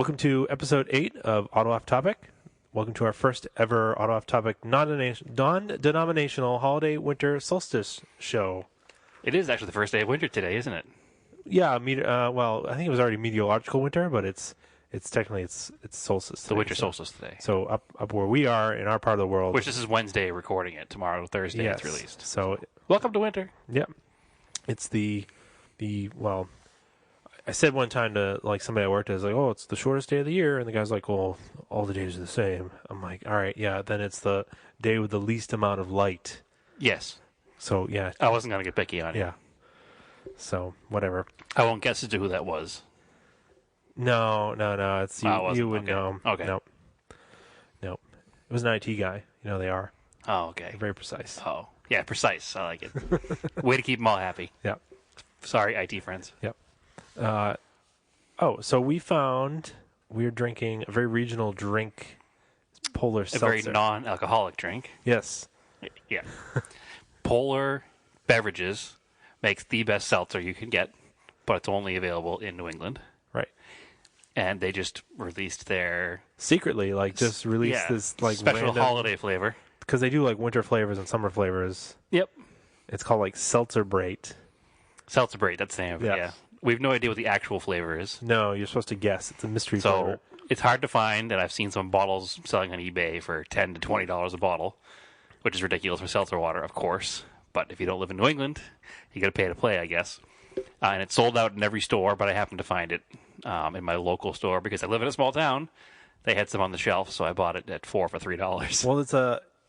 Welcome to episode 8 of Auto Off Topic. Welcome to our first ever Auto Off Topic non-denominational holiday winter solstice show. It is actually the first day of winter today, isn't it? Yeah, well, I think it was already meteorological winter, but it's technically it's solstice. The winter solstice today. So up where we are in our part of the world, Which this is Wednesday recording it. Tomorrow, Thursday, yes, it's released. So welcome to winter. Yeah, it's well, I said one time to like somebody I worked with, like, oh, it's the shortest day of the year, and the guy's like, well, all the days are the same. I'm like, all right, yeah, then it's the day with the least amount of light. Yes. So yeah, I wasn't gonna get picky on it. yeah. So whatever. I won't guess as to who that was. No. It's you. You would know. Okay. Nope. It was an IT guy. You know they are. Oh, okay. They're very precise. Oh, yeah, precise. I like it. Way to keep them all happy. Yeah. Sorry, IT friends. Yep. So we're drinking a very regional drink, Polar Seltzer. A very non-alcoholic drink. Yes. Yeah. Polar Beverages makes the best seltzer you can get, but it's only available in New England. Right. And they just released their secretly, this like special random holiday flavor, because they do like winter flavors and summer flavors. Yep. It's called like Seltzer Brate. Seltzer Brate, that's the name of it. Yeah. We have no idea what the actual flavor is. No, you're supposed to guess. It's a mystery flavor. So it's hard to find, and I've seen some bottles selling on eBay for $10 to $20 a bottle, which is ridiculous for seltzer water, of course. But if you don't live in New England, you got to pay to play, I guess. And it's sold out in every store, but I happened to find it in my local store because I live in a small town. They had some on the shelf, so I bought it at $4 for $3. Well,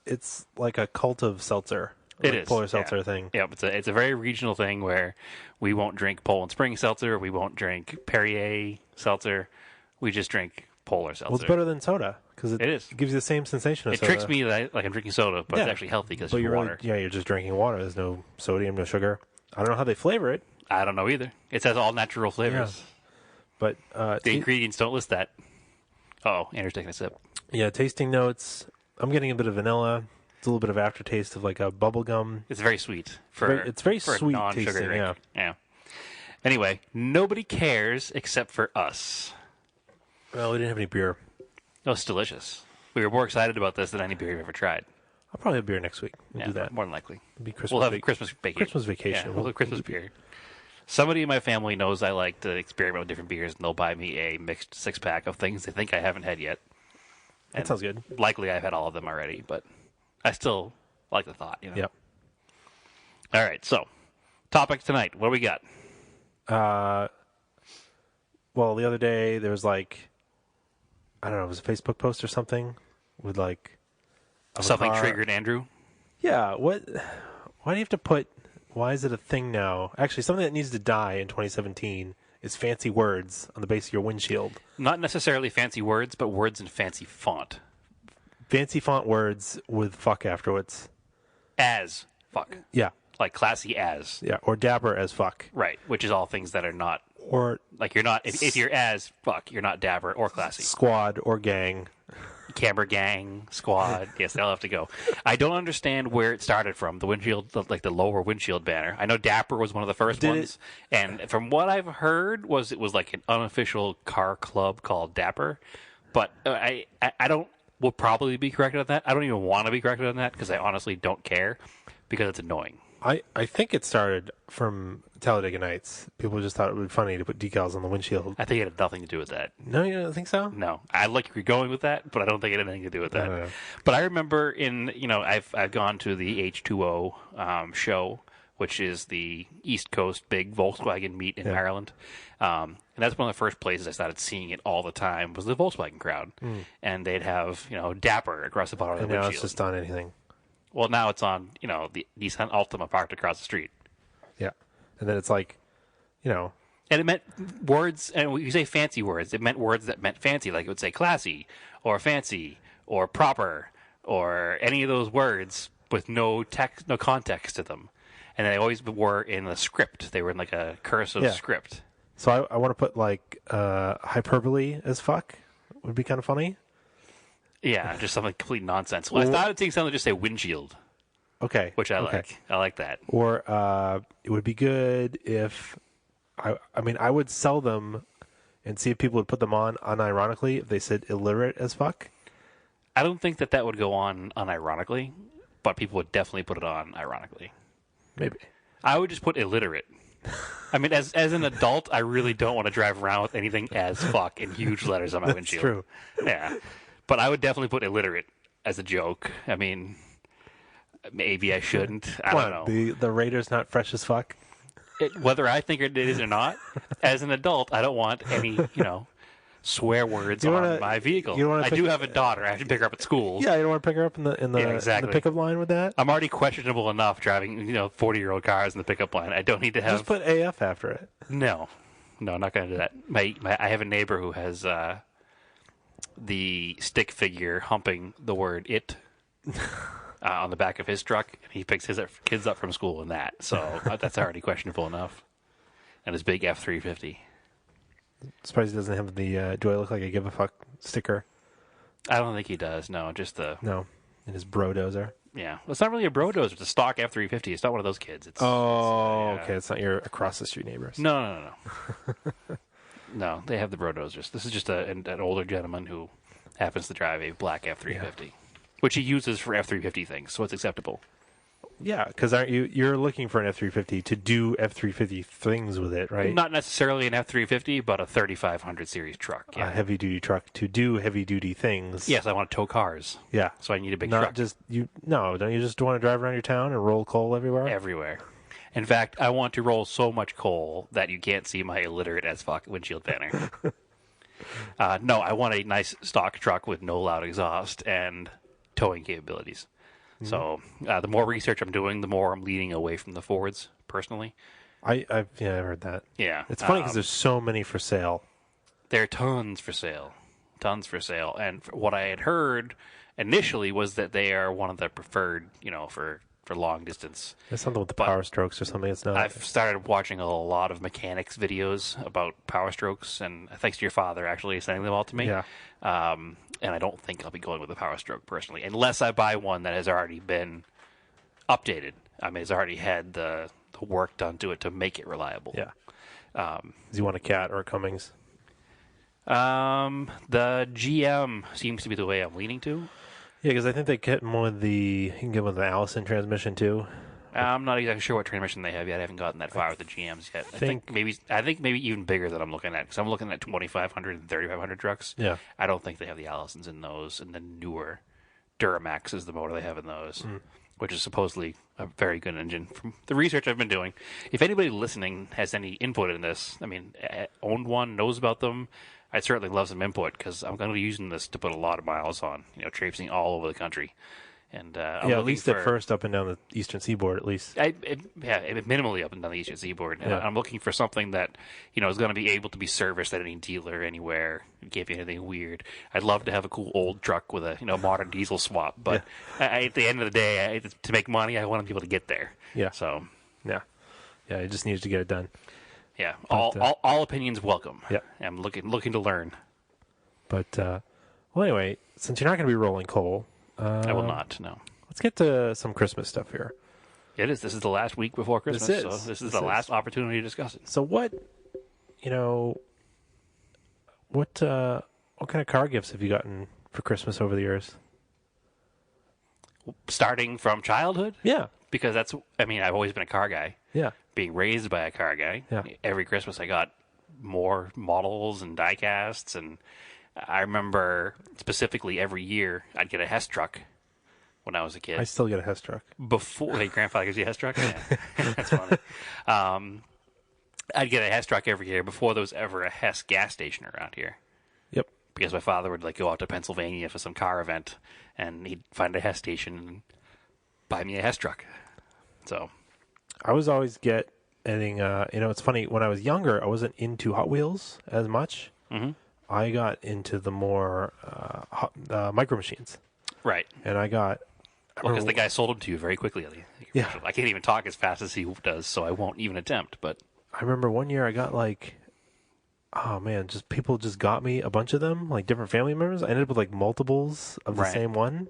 it's like a cult of seltzer. It is. Polar Seltzer thing. Yeah, it's a very regional thing where we won't drink Poland Spring Seltzer, we won't drink Perrier Seltzer, we just drink Polar Seltzer. Well, it's better than soda because it gives you the same sensation of it soda. It tricks me that I'm drinking soda, but it's actually healthy because it's water. You're just drinking water. There's no sodium, no sugar. I don't know how they flavor it. I don't know either. It says all natural flavors. Yeah. But the ingredients don't list that. Oh, Andrew's taking a sip. Yeah, tasting notes. I'm getting a bit of vanilla. It's a little bit of aftertaste of like a bubble gum. It's very sweet. It's very sweet non-sugar tasting. Drink. Yeah. Anyway, nobody cares except for us. Well, we didn't have any beer. Oh, it's delicious. We were more excited about this than any beer we've ever tried. I'll probably have beer next week. We'll do that. More than likely. It'll be Christmas. We'll have Christmas vacation. Christmas vacation. Yeah, we'll have Christmas beer. Somebody in my family knows I like to experiment with different beers, and they'll buy me a mixed six-pack of things they think I haven't had yet. That sounds good. Likely I've had all of them already, but I still like the thought. Yep. All right, so topic tonight. What do we got? Well, the other day there was like, I don't know, it was a Facebook post or something with like something triggered Andrew. Yeah. Why do you have to put? Why is it a thing now? Actually, something that needs to die in 2017 is fancy words on the base of your windshield. Not necessarily fancy words, but words in fancy font. Fancy font words with fuck afterwards. As fuck. Yeah. Like classy as. Yeah, or dapper as fuck. Right, which is all things that are not. Or like you're not, if you're as fuck, you're not dapper or classy. Squad or gang. Camber gang, squad. Yes, they'll have to go. I don't understand where it started from. The windshield, like the lower windshield banner. I know Dapper was one of the first ones, and from what I've heard, it was like an unofficial car club called Dapper. But I will probably be corrected on that. I don't even want to be corrected on that because I honestly don't care because it's annoying. I think it started from Talladega Nights. People just thought it would be funny to put decals on the windshield. I think it had nothing to do with that. No, you don't think so? No. I like you're going with that, but I don't think it had anything to do with that. No. But I remember I've gone to the H2O show, which is the East Coast big Volkswagen meet in Ireland. And that's one of the first places I started seeing it all the time was the Volkswagen crowd. And they'd have, Dapper across the bottom of the windshield. And now it's just on anything. Well, now it's on, the Nissan Altima parked across the street. Yeah. And then it's like, And it meant words, and when you say fancy words, it meant words that meant fancy. Like it would say classy, or fancy, or proper, or any of those words with no text, no context to them. And they always were in the script. They were in like a cursive script. So I want to put like hyperbole as fuck. Would be kind of funny. Yeah, just something complete nonsense. Well, I started seeing something just say windshield. Okay. Which I like. I like that. Or it would be good if I would sell them and see if people would put them on unironically if they said illiterate as fuck? I don't think that would go on unironically, but people would definitely put it on ironically. Maybe. I would just put illiterate. I mean, as an adult, I really don't want to drive around with anything as fuck in huge letters on my windshield. True. Yeah. But I would definitely put illiterate as a joke. I mean, maybe I shouldn't. I don't know. The Raider's not fresh as fuck? Whether I think it is or not, as an adult, I don't want any, swear words on my vehicle. I do have a daughter. I have to pick her up at school. Yeah, you don't want to pick her up in the pickup line with that? I'm already questionable enough driving, 40-year-old cars in the pickup line. I don't need to have... Just put AF after it. No, I'm not going to do that. I have a neighbor who has the stick figure humping the word "it" on the back of his truck. He picks his kids up from school in that, so that's already questionable enough. And his big F-350. Surprised he doesn't have the "Do I look like I give a fuck" sticker. I don't think he does. No, just the in his brodozer. Yeah, well, it's not really a brodozer. It's a stock F-350. It's not one of those kids. Okay. It's not your across the street neighbors. No. No, they have the brodozers. This is just an older gentleman who happens to drive a black F-350, which he uses for F-350 things, so it's acceptable. Yeah, because aren't you're looking for an F-350 to do F-350 things with it, right? Not necessarily an F-350, but a 3500 series truck. Yeah. A heavy-duty truck to do heavy-duty things. Yes, I want to tow cars. Yeah. So I need a big Not truck. just don't you just want to drive around your town and roll coal everywhere? Everywhere. In fact, I want to roll so much coal that you can't see my illiterate as fuck windshield banner. No, I want a nice stock truck with no loud exhaust and towing capabilities. So the more research I'm doing, the more I'm leaning away from the Fords, personally. I've heard that. Yeah. It's funny because there's so many for sale. There are tons for sale. And what I had heard initially was that they are one of the preferred, for long distance. There's something with the Power Strokes or something. It's not. I've started watching a lot of mechanics videos about Power Strokes, and thanks to your father actually sending them all to me. Yeah. And I don't think I'll be going with a Power Stroke personally, unless I buy one that has already been updated. I mean, it's already had the work done to it to make it reliable. Yeah. Do you want a Cat or a Cummins? The GM seems to be the way I'm leaning to. Yeah, because I think they get them with you can get with the Allison transmission too. I'm not exactly sure what transmission they have yet. I haven't gotten that far with the GMs yet. I think maybe even bigger than I'm looking at, because I'm looking at 2500 and 3500 trucks. Yeah. I don't think they have the Allisons in those, and the newer Duramax is the motor they have in those, which is supposedly a very good engine. From the research I've been doing, if anybody listening has any input in this, I mean, owned one, knows about them, I'd certainly love some input, because I'm going to be using this to put a lot of miles on, traipsing all over the country. And at least at first up and down the eastern seaboard, at least. Minimally up and down the eastern seaboard. And I'm looking for something that, is going to be able to be serviced at any dealer anywhere. It can't be anything weird. I'd love to have a cool old truck with a, modern diesel swap. But at the end of the day, to make money, I want to be able to get there. Yeah. So. Yeah. Yeah, I just needed to get it done. Yeah. All opinions welcome. Yeah. I'm looking to learn. But, anyway, since you're not going to be rolling coal. I will not, no. Let's get to some Christmas stuff here. It is. This is the last week before Christmas, so this is the last opportunity to discuss it. So what kind of car gifts have you gotten for Christmas over the years? Starting from childhood? Yeah. Because I've always been a car guy. Yeah. Being raised by a car guy. Yeah. Every Christmas I got more models and die casts, and I remember specifically every year I'd get a Hess truck when I was a kid. I still get a Hess truck. Before your grandfather gives you a Hess truck? Yeah. That's funny. I'd get a Hess truck every year before there was ever a Hess gas station around here. Yep. Because my father would go out to Pennsylvania for some car event, and he'd find a Hess station and buy me a Hess truck. So I was always getting, it's funny, when I was younger, I wasn't into Hot Wheels as much. Mm-hmm. I got into the more micro machines. Right. And I got... because the guy sold them to you very quickly. Yeah. I can't even talk as fast as he does, so I won't even attempt. But I remember one year I got people just got me a bunch of them, different family members. I ended up with multiples of the same one.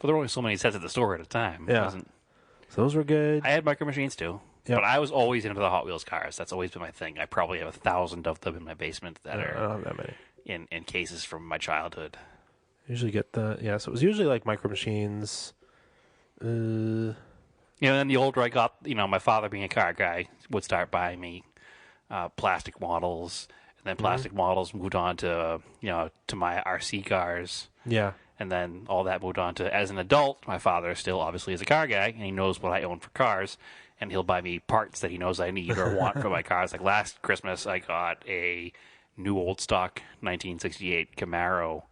Well, there were only so many sets at the store at a time. Yeah. So those were good. I had micro machines too. Yep. But I was always into the Hot Wheels cars. That's always been my thing. I probably have 1,000 of them in my basement that I are don't have that many. in cases from my childhood. Usually get so it was usually like Micro Machines. And then the older I got, my father being a car guy would start buying me plastic models, and then plastic models moved on to to my RC cars. Yeah. And then all that moved on to, as an adult, my father still obviously is a car guy, and he knows what I own for cars, and he'll buy me parts that he knows I need or want for my cars. Like last Christmas, I got a new old stock 1968 Camaro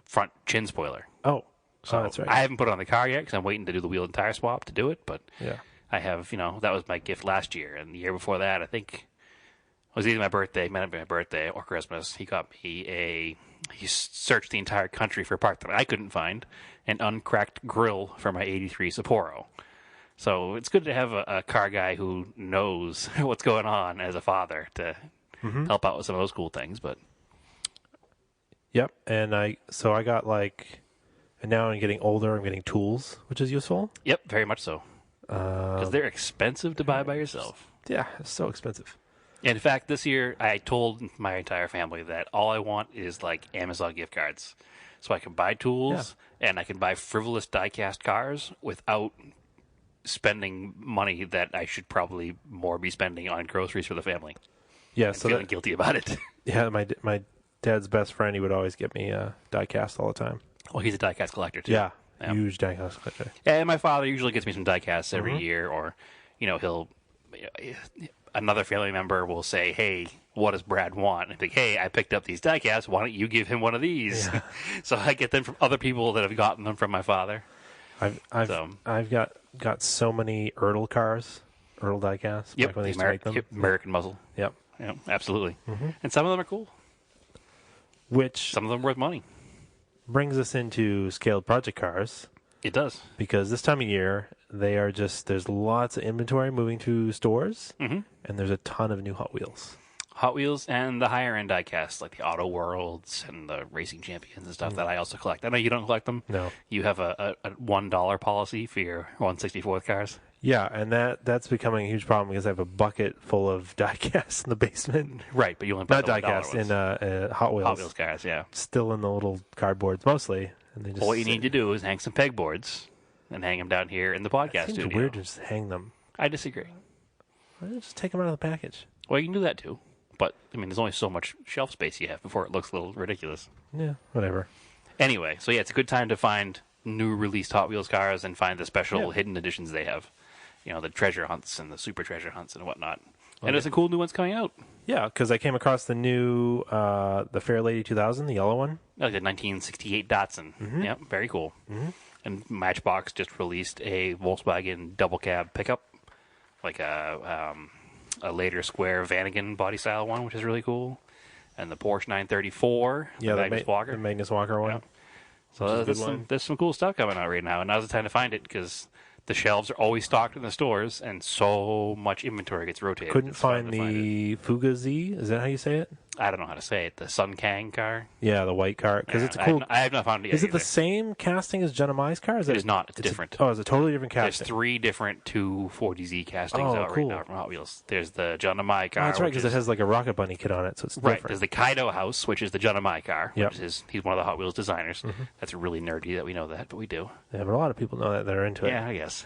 front chin spoiler. Oh, So that's right. I haven't put it on the car yet because I'm waiting to do the wheel and tire swap to do it, but Yeah. I have, that was my gift last year, and the year before that, I think it was either my birthday, might have been my birthday, or Christmas. He got me he searched the entire country for a part that I couldn't find, an uncracked grill for my 83 Sapporo. So it's good to have a car guy who knows what's going on as a father to help out with some of those cool things. But Yep. And I got and now I'm getting older. I'm getting tools, which is useful. yep, very much so. Because they're expensive to buy by yourself. Yeah, it's so expensive. In fact, this year I told my entire family that all I want is like Amazon gift cards, so I can buy tools and I can buy frivolous die-cast cars without spending money that I should probably more be spending on groceries for the family. Yeah, I'm so feeling guilty about it. yeah, my dad's best friend, he would always get me die-cast all the time. Well, he's a die-cast collector too. Yeah, Yeah. huge die-cast collector. And my father usually gets me some die-casts every year, or he'll. Another family member will say, "Hey, what does Brad want?" And I'm like, "Hey, I picked up these die-casts. Why don't you give him one of these?" Yeah. So I get them from other people that have gotten them from my father. I've got so many Ertl cars, Ertl die-casts. Yep, back when they the used to make them. American muscle. Yep. Yeah, absolutely. And some of them are cool. Which Some of them are worth money. brings us into scaled project cars, It does. because this time of year they are there's lots of inventory moving to stores, and there's a ton of new Hot Wheels. Hot Wheels and the higher end diecast, like the Auto Worlds and the Racing Champions and stuff that I also collect. I know you don't collect them. No. You have a $1 policy for your 1/64th cars. Yeah, and that's becoming a huge problem because I have a bucket full of diecast in the basement. Right, but you only buy Not the $1 diecast, ones. in Hot Wheels. Hot Wheels cars, yeah. Still in the little cardboards mostly. And they just Well, what you need to do is hang some pegboards and hang them down here in the podcast It seems studio. weird to just hang them. I disagree. Why don't you just take them out of the package? Well, you can do that too. But, there's only so much shelf space you have before it looks a little ridiculous. Yeah, whatever. Anyway, so yeah, it's a good time to find new released Hot Wheels cars and find the special hidden editions they have. The treasure hunts and the super treasure hunts and whatnot. And there's some cool new ones coming out. Yeah, because I came across the new, the Fair Lady 2000, the yellow one. Like the 1968 Datsun. Yep, very cool. And Matchbox just released a Volkswagen double cab pickup, like a later square Vanagon body style one, which is really cool. And the Porsche 934, Yeah, the Magnus Walker. The Magnus Walker one. Yeah. So there's some cool stuff coming out right now, and now's the time to find it because the shelves are always stocked in the stores, and so much inventory gets rotated. Couldn't It's hard find to find it. the Fugazi. Is that how you say it? I don't know how to say it. The Sun Kang car. Yeah, the white car. Because Yeah, it's a cool. I have not found it yet. Is it the either. same casting as Jenna Mai's car? It is not. It's different. It's a totally different There's casting. 3 different 240Z castings Oh, out cool. right now from Hot Wheels. There's the John Mai car. Oh, that's right, which because is- it has like a Rocket Bunny kit on it, so it's Right. different. There's the Kaido House, which is the John Mai car. Yep. Which is he's one of the Hot Wheels designers. That's really nerdy that we know that, but we do. Yeah, but a lot of people know that are into it. Yeah, I guess.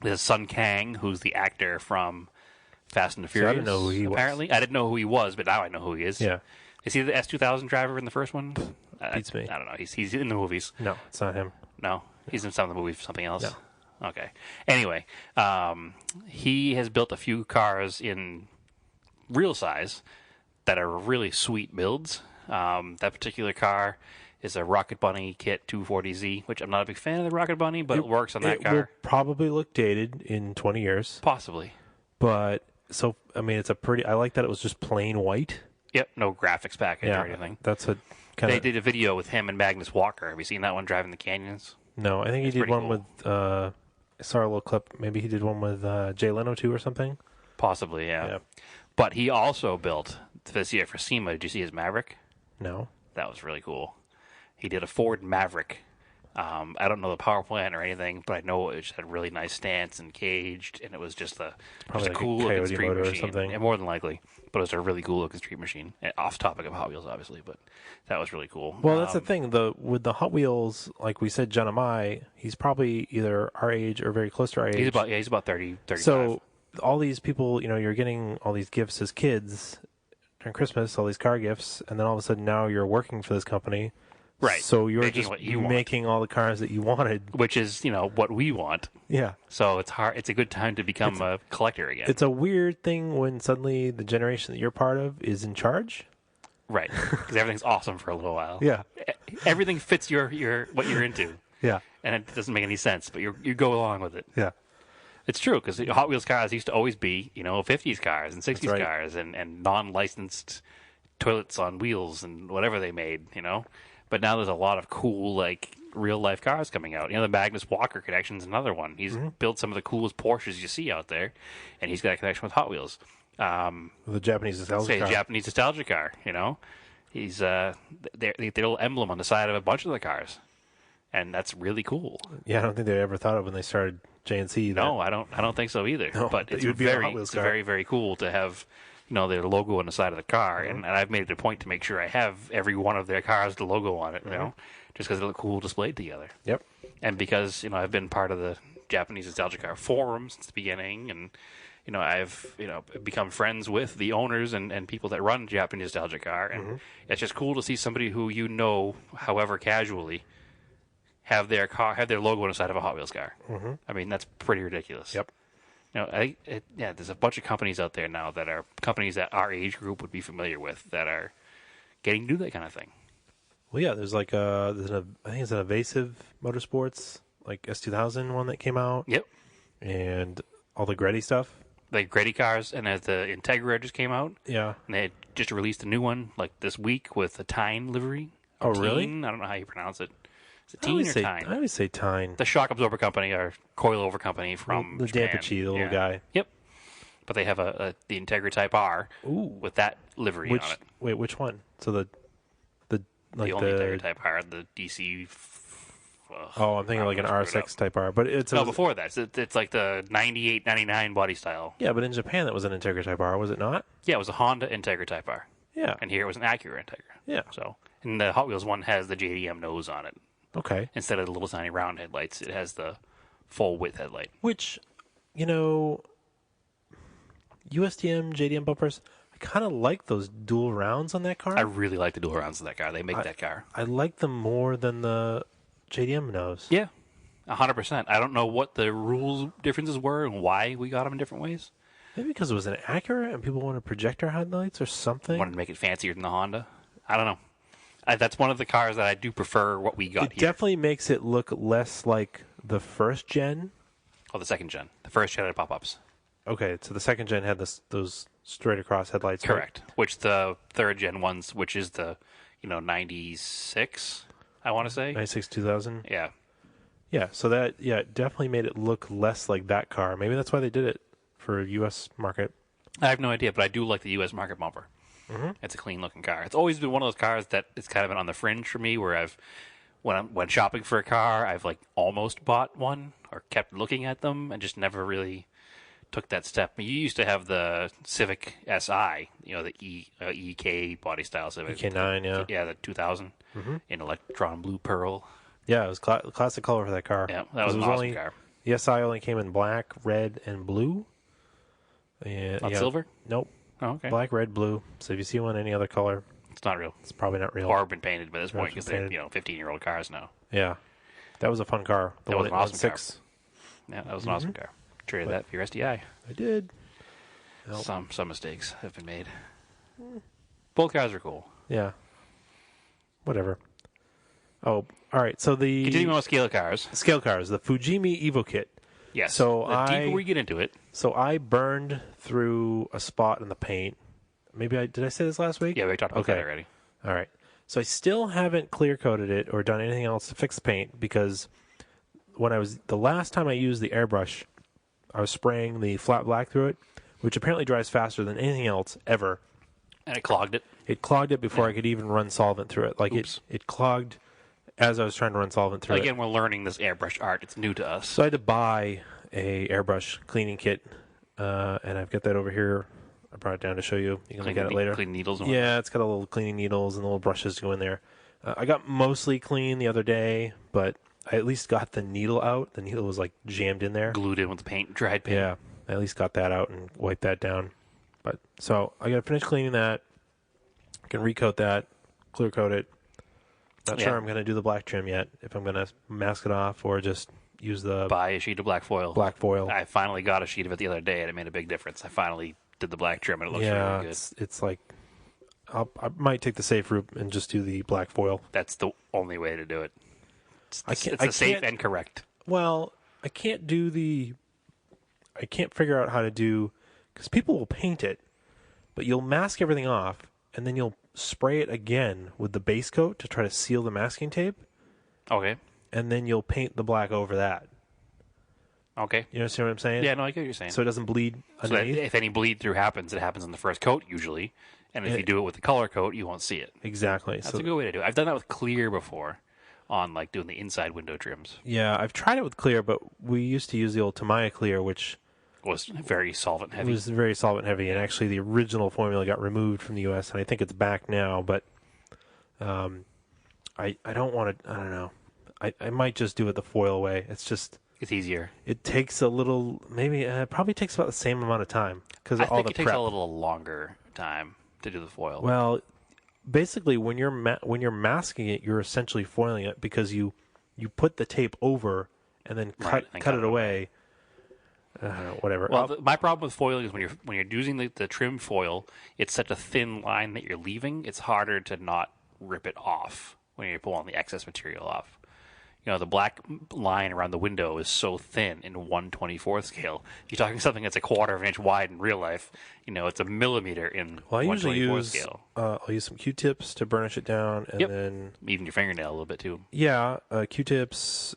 There's Sun Kang, who's the actor from Fast and the Furious. I didn't know who he was. Apparently, I didn't know who he was, but now I know who he is. Yeah. Is he the S2000 driver in the first one? Beats me. I don't know. He's in the movies. No, it's not him. No, he's in some of the movies for something else. No. Okay. Anyway, he has built a few cars in real size that are really sweet builds. That particular car is a Rocket Bunny Kit 240Z, which I'm not a big fan of the Rocket Bunny, but it works on that It car. will probably look dated in 20 years, Possibly. but it's a pretty. I like that it was just plain white. Yep, no graphics package or anything. That's a kind They of. did a video with him and Magnus Walker. Have you seen that one, driving the canyons? No, I think he did pretty one cool. with. I saw a little clip. Maybe he did one with Jay Leno too, or something. Possibly, yeah. Yeah. But he also built this year for SEMA. Did you see his Maverick? No. That was really cool. He did a Ford Maverick I don't know the power plant or anything, but I know it just had a really nice stance and caged, and it was just a Probably like a cool looking Coyote street motor or machine. something. Yeah, more than likely, but it was a really cool looking street machine. Off topic of Hot Wheels, obviously, but that was really cool. Well, that's the thing. With the Hot Wheels, like we said, John Amai, he's probably either our age or very close to our age. He's about 30, 35. So all these people, you're getting all these gifts as kids during Christmas, all these car gifts, and then all of a sudden now you're working for this company. Right. So you're Making just what you want. making all the cars that you wanted. which is what we want. Yeah. So it's hard. It's a good time to become a collector again. It's a weird thing when suddenly the generation that you're part of is in charge. Right, because everything's awesome for a little while. Yeah. Everything fits your what you're into, Yeah. and it doesn't make any sense, but you go along with it. Yeah. It's true, because Hot Wheels cars used to always be 50s cars and 60s right. cars and non-licensed toilets on wheels and whatever they made. But now there's a lot of cool real life cars coming out. The Magnus Walker connection's another one. He's built some of the coolest Porsches you see out there, and he's got a connection with Hot Wheels. The Japanese nostalgia car. Japanese nostalgia car. He's their little emblem on the side of a bunch of the cars, and that's really cool. Yeah, I don't think they ever thought of when they started JNC. No, I don't think so either. No, but that it's you would be a Hot Wheels car. very, very cool to have their logo on the side of the car, and I've made it a point to make sure I have every one of their cars with the logo on it. Just because they look cool displayed together. Yep. And because I've been part of the Japanese nostalgia car forum since the beginning, and I've become friends with the owners and people that run Japanese nostalgia car, and it's just cool to see somebody who however casually, have their logo on the side of a Hot Wheels car. I mean, that's pretty ridiculous. Yep. There's a bunch of companies out there now that are companies that our age group would be familiar with that are getting to do that kind of thing. Well, yeah, there's I think it's an Evasive Motorsports, like S2000 one that came out. Yep. And all the Gretty stuff. The Gretty cars, and as the Integra just came out, Yeah. and they just released a new one this week with a Tyne livery. Oh, really? I don't know how you pronounce it. Is it I Tyne always or say, Tyne? I always say Tyne. The shock absorber company or coilover company from The Japan. Dampachi, the little guy. Yep. But they have the Integra Type R with that livery on it. Wait, which one? So the The only Integra Type R, the DC. Oh, I'm thinking like an R6 Type R, but it's before that. It's like the 98, 99 body style. Yeah, but in Japan that was an Integra Type R, was it not? Yeah, it was a Honda Integra Type R. Yeah. And here it was an Acura Integra. Yeah. So, and the Hot Wheels one has the JDM nose on it. Okay. Instead of the little tiny round headlights, it has the full width headlight. Which, USDM, JDM bumpers, I kind of like those dual rounds on that car. I really like the dual rounds of that car. They make that car. I like them more than the JDM nose. Yeah, 100%. I don't know what the rules differences were and why we got them in different ways. Maybe because it was an Acura and people wanted projector headlights or something. Wanted to make it fancier than the Honda. I don't know. That's one of the cars that I do prefer what we got It here. definitely makes it look less like the first gen. Oh, the second gen. The first gen had pop-ups. Okay, so the second gen had those straight across headlights. Correct. Right? Which the third gen ones, which is the 96, I want to say. 96 2000. Yeah. Yeah, so that it definitely made it look less like that car. Maybe that's why they did it for U.S. market. I have no idea, but I do like the U.S. market bumper. It's a clean looking car. It's always been one of those cars that it's kind of been on the fringe for me, where when shopping for a car, I've almost bought one or kept looking at them and just never really took that step. You used to have the Civic Si, the EK body style Civic. EK9, yeah. Yeah, the 2000 in electron blue pearl. Yeah, it was classic color for that car. Yeah, that was an awesome car. The SI only came in black, red, and blue. And, Not silver? Nope. Oh, okay. Black, red, blue. So if you see one any other color, it's not real. It's probably not real. Or been painted by this point because they're painted. 15-year-old cars now. Yeah, that was a fun car. That was an awesome car. Yeah, that was an awesome car. Traded that for your SDI. I did. Nope. Some mistakes have been made. Both cars are cool. Yeah. Whatever. Oh, all right. So continuing on with scale cars. Scale cars, the Fujimi Evo kit. Yes. So the deeper we get into it. So I burned through a spot in the paint. Maybe did I say this last week? Yeah, we talked about that already. All right. So I still haven't clear coated it or done anything else to fix the paint because the last time I used the airbrush, I was spraying the flat black through it, which apparently dries faster than anything else ever. And it clogged it. It clogged it before I could even run solvent through it. Oops. It clogged as I was trying to run solvent through Again, we're learning this airbrush art. It's new to us. So I had to buy a airbrush cleaning kit, and I've got that over here. I brought it down to show you. You can look at it later. Clean needles and Yeah, it's got a little cleaning needles and little brushes to go in there. I got mostly clean the other day, but I at least got the needle out. The needle was like jammed in there. glued in with the paint, dried paint. Yeah, I at least got that out and wiped that down. But so I got to finish cleaning that. I can recoat that, clear coat it. Not sure I'm going to do the black trim yet. If I'm going to mask it off or just use the Buy a sheet of black foil. black foil. I finally got a sheet of it the other day, and it made a big difference. I finally did the black trim, and it looks really good. It's like I might take the safe route and just do the black foil. That's the only way to do it. I It's safe and correct. Well, I can't figure out how to do, because people will paint it, but you'll mask everything off, and then you'll spray it again with the base coat to try to seal the masking tape, Okay. and then you'll paint the black over that. Okay. You understand what I'm saying? Yeah, no, I get what you're saying. So it doesn't bleed So that underneath? if any bleed through happens, it happens in the first coat usually. And if you do it with the color coat, you won't see it. Exactly. That's a good way to do it. I've done that with clear before on like doing the inside window trims. Yeah, I've tried it with clear, but we used to use the old Tamiya clear, which Was very solvent heavy. was very solvent heavy, and actually the original formula got removed from the U.S., and I think it's back now, but I don't want to, I don't know. I might just do it the foil way. It's just, It's easier. it takes a little, maybe, it probably takes about the same amount of time because I of all think the it takes prep. a little longer time to do the foil. Well, basically, when you're masking it, you're essentially foiling it because you put the tape over and then Right, cut it away. Whatever. Well, my problem with foiling is when you're using the trim foil, it's such a thin line that you're leaving. It's harder to not rip it off when you're pulling the excess material off. You know, the black line around the window is so thin in 1/24th scale. You're talking something that's a quarter of an inch wide in real life. You know, it's a millimeter in Well, I usually 1/24th use scale. I'll use some Q-tips to burnish it down, and Yep. then Even your fingernail a little bit too. Q-tips,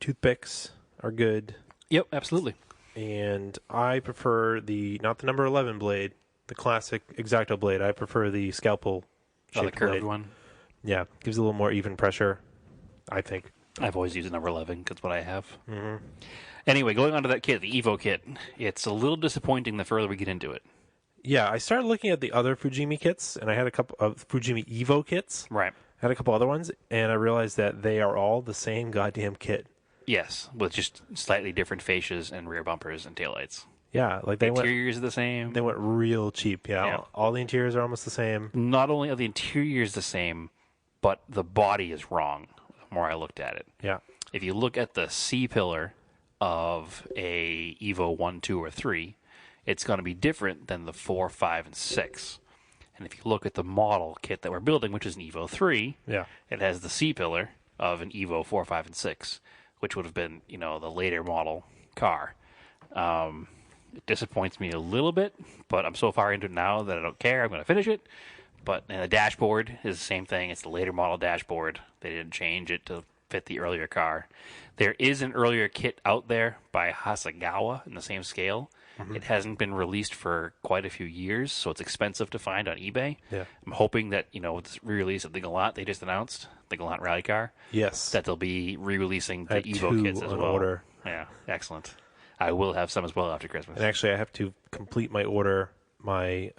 toothpicks are good, Yep, absolutely. and I prefer not the number 11 blade, the classic X-Acto blade. I prefer the scalpel Oh, the shaped curved blade. one. Yeah, gives a little more even pressure, I think. I've always used the number 11 because what I have. Mm-hmm. Anyway, going on to that kit, the Evo kit, it's a little disappointing the further we get into it. Yeah, I started looking at the other Fujimi kits, and I had a couple of Fujimi Evo kits. Right. I had a couple other ones, and I realized that they are all the same goddamn kit. Yes, with just slightly different fascias and rear bumpers and taillights. Yeah, like they went Interiors are the same. real cheap. Yeah, Yeah. all the interiors are almost the same. Not only are the interiors the same, but the body is wrong the more I looked at it. Yeah, If you look at the C-pillar of a Evo 1, 2, or 3, it's going to be different than the 4, 5, and 6. And if you look at the model kit that we're building, which is an Evo 3, yeah, it has the C-pillar of an Evo 4, 5, and 6, which would have been, you know, the later model car. It disappoints me a little bit, but I'm so far into it now that I don't care. I'm going to finish it. But and the dashboard is the same thing. It's the later model dashboard. They didn't change it to fit the earlier car. There is an earlier kit out there by Hasegawa in the same scale. It hasn't been released for quite a few years, so it's expensive to find on eBay. Yeah. I'm hoping that, you know, with this re-release of the Galant they just announced, the Galant rally car, yes. that they'll be re-releasing I the have Evo 2 kits as on well. order. Yeah, excellent. I will have some as well after Christmas. And actually, I have to complete my order. My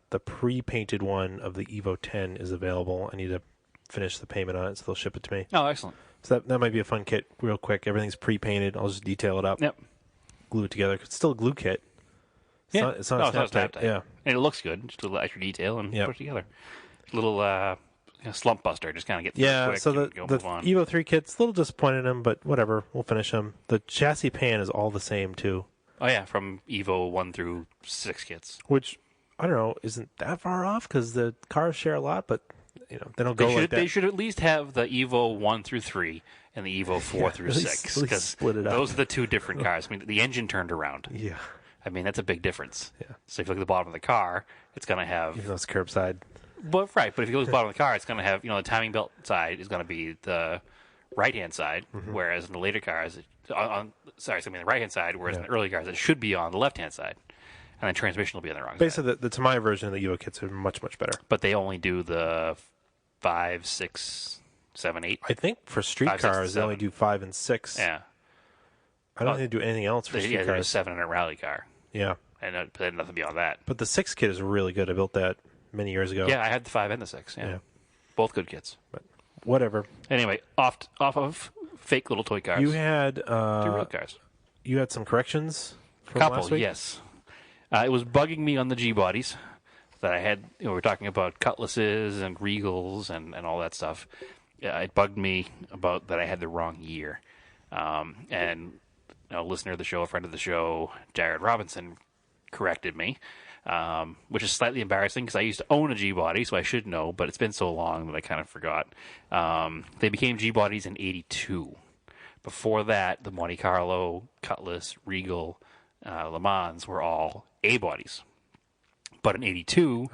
the pre-painted one of the Evo 10 is available. I need to finish the payment on it, so they'll ship it to me. Oh, excellent. So that might be a fun kit, real quick. Everything's pre-painted. I'll just detail it up, Yep. glue it together. It's still a glue kit. It's not No, a it's not a snap snap type. Yeah. And it looks good. Just a little extra detail and Yep. put it together. Little slump buster. Just kind of get through it Yeah, quick so and the go the move on. Evo 3 kit's a little disappointed in them, but whatever. We'll finish them. The chassis pan is all the same, too, Oh, yeah, from Evo 1 through 6 kits. which, I don't know, isn't that far off because the cars share a lot, but, you know, they don't go like that. They should at least have the Evo 1 through 3 and the Evo 4 through at least- 6. at least Because split it up. those are the two different cars. I mean, the engine turned around. Yeah, I mean, that's a big difference. Yeah. So if you look at the bottom of the car, it's going to have... even though it's curbside. But right, but if you look at the bottom of the car, it's going to have, you know, the timing belt side is going to be the right-hand side, whereas in the later cars, the right-hand side, whereas in the early cars, it should be on the left-hand side. And then transmission will be on the wrong side. Basically, the Tamiya version of the Evo kits are much, much better. But they only do the 5, 6, 7, 8. I think for street 5, 6, and cars, they only 7. do 5 and 6. Yeah. I don't think they do anything else for street There's cars. 7 in a rally car. Yeah. And then nothing beyond that. But the 6 kit is really good. I built that many years ago. Yeah, I had the 5 and the 6. Yeah. Yeah. Both good kits. But whatever. Anyway, off of fake little toy cars. You had to real cars. You had some corrections from Couple, last week? yes. It was bugging me on the G-bodies that I had. You know, we were talking about Cutlasses and Regals and all that stuff. It bugged me about that I had the wrong year. And a listener of the show, a friend of the show, Jared Robinson, corrected me, which is slightly embarrassing because I used to own a G-body, so I should know, but it's been so long that I kind of forgot. They became G-bodies in 82. Before that, the Monte Carlo, Cutlass, Regal, Le Mans were all A-bodies. But in 82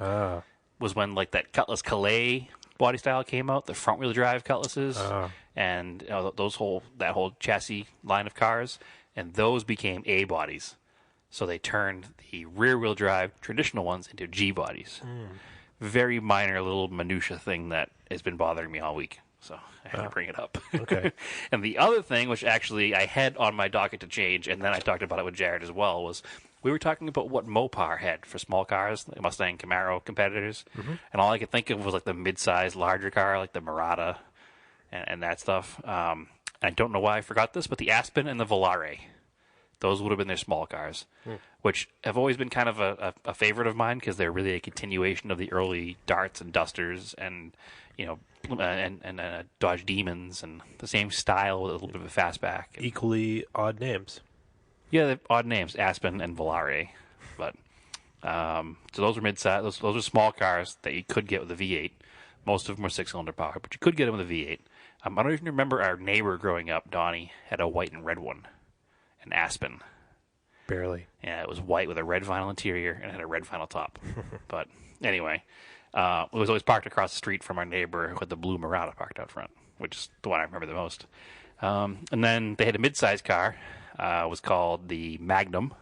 was when like that Cutlass Calais body style came out, the front-wheel drive Cutlasses, and that whole chassis line of cars, and those became A-bodies. So they turned the rear-wheel drive traditional ones into G-bodies. Very minor little minutia thing that has been bothering me all week. So I had to bring it up. Okay. And the other thing, which actually I had on my docket to change, and then I talked about it with Jared as well, was we were talking about what Mopar had for small cars, the Mustang Camaro competitors. And all I could think of was like the mid-sized, larger car, like the Murata and that stuff. I don't know why I forgot this, but the Aspen and the Volare, those would have been their small cars, which have always been kind of a favorite of mine because they're really a continuation of the early Darts and Dusters and, you know, and Dodge Demons and the same style with a little bit of a fastback. Equally odd names. Yeah, they're odd names, Aspen and Volare. But so those were mid-size. Those are small cars that you could get with a V8. Most of them were 6-cylinder power, but you could get them with a V8. I don't even remember our neighbor growing up, Donnie, had a white and red one, an Aspen. Barely. Yeah, it was white with a red vinyl interior and had a red vinyl top. But anyway, it was always parked across the street from our neighbor with the blue Murata parked out front, which is the one I remember the most. And then they had a mid-sized car. Was called the Magnum,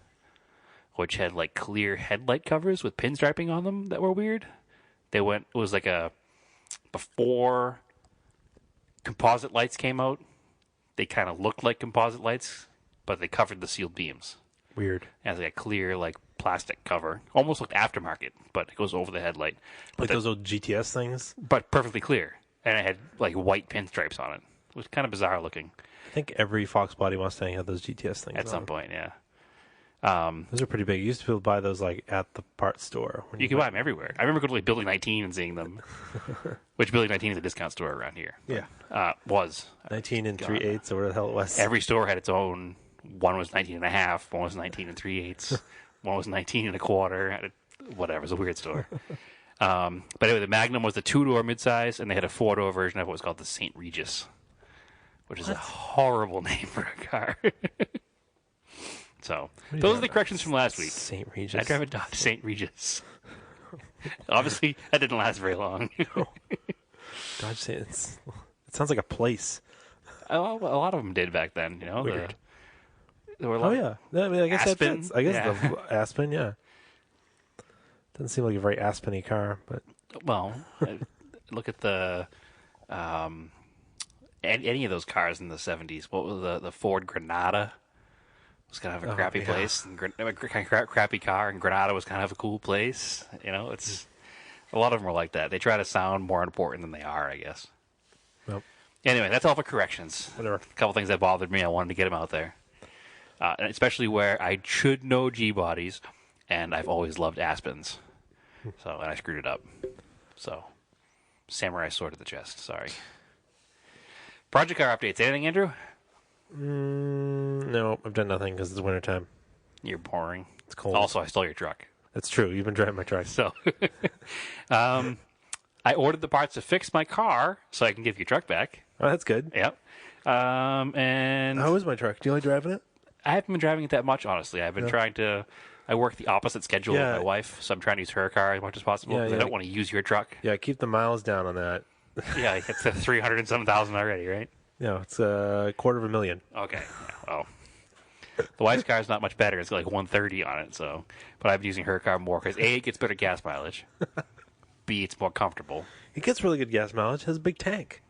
which had like clear headlight covers with pinstriping on them that were weird. It was like before composite lights came out, they kind of looked like composite lights, but they covered the sealed beams. Weird. It has like a clear like plastic cover, almost like aftermarket, but it goes over the headlight. Like those old GTS things? But perfectly clear. And it had like white pinstripes on it. It was kind of bizarre looking. I think every Fox Body Mustang had those GTS things At some on. point, yeah. Those are pretty big. You used to be able to buy those like at the parts store. You can buy them everywhere. I remember going to like Building 19 and seeing them, which Building 19 is a discount store around here. Yeah. Was 19 and 3/8 or whatever the hell it was. every store had its own. One was 19 and a half. One was 19 and 3/8. One was 19 and a quarter. Whatever. It was a weird store. But anyway, the Magnum was the 2-door midsize, and they had a 4-door version of what was called the St. Regis, which is a horrible name for a car. So, those are the corrections from last week. St. Regis. I drive a Dodge St. Regis. Obviously, that didn't last very long. Dodge St. It sounds like a place. A lot of them did back then, you know. Weird. There were a Oh, lot yeah. I mean, I guess Aspen, that fits. I guess yeah. the Aspen, yeah. Doesn't seem like a very Aspen-y car, but... Well, look at the any of those cars in the 70s. What was the Ford Granada? It was kind of a crappy place, and crappy car, and Granada was kind of a cool place. You know, it's a lot of them are like that. They try to sound more important than they are, I guess. Nope. Anyway, that's all for corrections. Whatever. A couple things that bothered me. I wanted to get them out there, and especially where I should know G-bodies, and I've always loved Aspens. So, and I screwed it up. So, samurai sword to the chest. Sorry. Project car updates. Anything, Andrew? No, I've done nothing because it's wintertime. You're boring. It's cold. Also, I stole your truck. That's true. You've been driving my truck. So, I ordered the parts to fix my car so I can give your truck back. Oh, that's good. Yep. And How is my truck? Do you like driving it? I haven't been driving it that much, honestly. I've been trying to... I work the opposite schedule with my wife, so I'm trying to use her car as much as possible because I don't want to use your truck. Yeah, keep the miles down on that. Yeah, it's at 300 and some thousand already, right? No, it's $250,000. Okay. Oh. The wife's car is not much better. It's got like 130 on it, so. But I've been using her car more because A, it gets better gas mileage. B, it's more comfortable. It gets really good gas mileage. It has a big tank.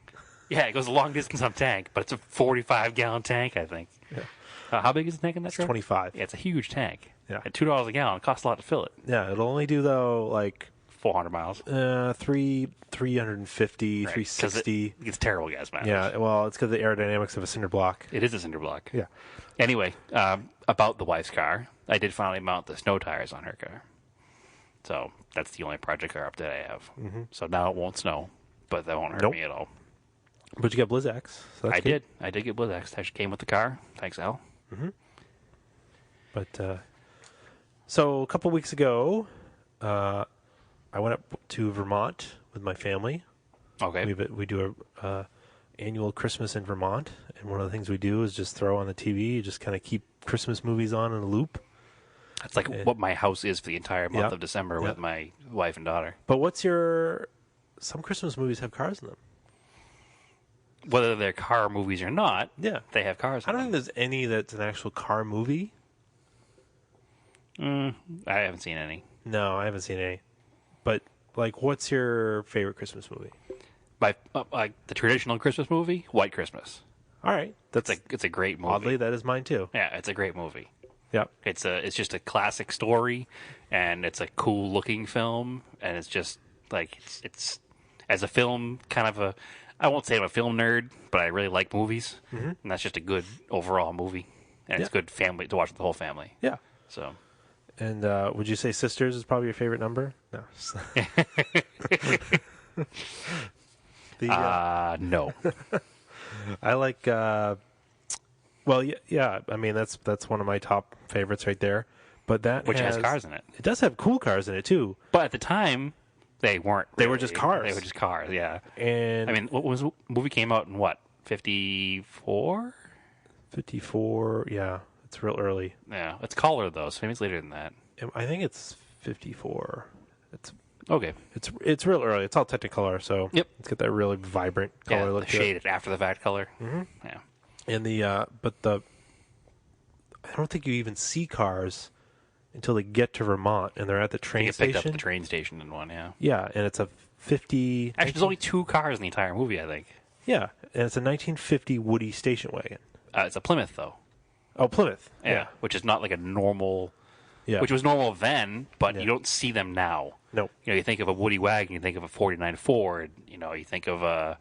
Yeah, it goes a long distance on tank, but it's a 45-gallon tank, I think. Yeah. How big is the tank in that It's truck? 25. Yeah, it's a huge tank. Yeah. At $2 a gallon, it costs a lot to fill it. Yeah, it'll only do though like 400 miles. 350, Right, 360. It's terrible gas mileage. Yeah, well, it's because of the aerodynamics of a cinder block. It is a cinder block. Yeah. Anyway, about the wife's car, I did finally mount the snow tires on her car. So that's the only project car update I have. Mm-hmm. So now it won't snow, but that won't hurt me at all. But you got Blizzaks. So I did. I did get Blizzaks. Actually came with the car. Thanks, Al. Mm-hmm. But so a couple weeks ago, I went up to Vermont with my family. Okay. We do a annual Christmas in Vermont, and one of the things we do is just throw on the TV, just kind of keep Christmas movies on in a loop. That's like what my house is for the entire month of December with Yep. my wife and daughter. But some Christmas movies have cars in them. Whether they're car movies or not, Yeah. they have cars in I don't them. think there's any that's an actual car movie. I haven't seen any. No, I haven't seen any. But, like, what's your favorite Christmas movie? Like the traditional Christmas movie, White Christmas. All right. It's a great movie. Oddly, that is mine too. Yeah, it's a great movie. Yep. It's just a classic story, and it's a cool looking film, and it's just like it's as a film kind of a. I won't say I'm a film nerd, but I really like movies, and that's just a good overall movie, and it's good family to watch with the whole family. Yeah. So, And would you say Sisters is probably your favorite number? No. no. I like. Well, yeah. I mean, that's one of my top favorites right there. But Which has cars in it. It does have cool cars in it too. But at the time, they weren't. They were really. just cars. They were just cars. Yeah. And I mean, the movie came out in what 54? 54. Yeah, it's real early. Yeah, it's Color though, so maybe it's later than that. I think it's 54. It's Okay. It's real early. It's all Technicolor, so Yep. it's got that really vibrant color Yeah, look the to it. shaded after the fact color. Mm-hmm. Yeah. And I don't think you even see cars until they get to Vermont and they're at the They train get picked up station. at the train station in one. Yeah. Yeah, and it's a 50. Actually, there's only 2 cars in the entire movie, I think. Yeah, and it's a 1950 Woody station wagon. It's a Plymouth, though. Oh, Plymouth. Yeah. Which is not like a normal... Yeah. Which was normal then, but Yeah. you don't see them now. No. You know, you think of a Woody wagon, you think of a 49 Ford, you think of a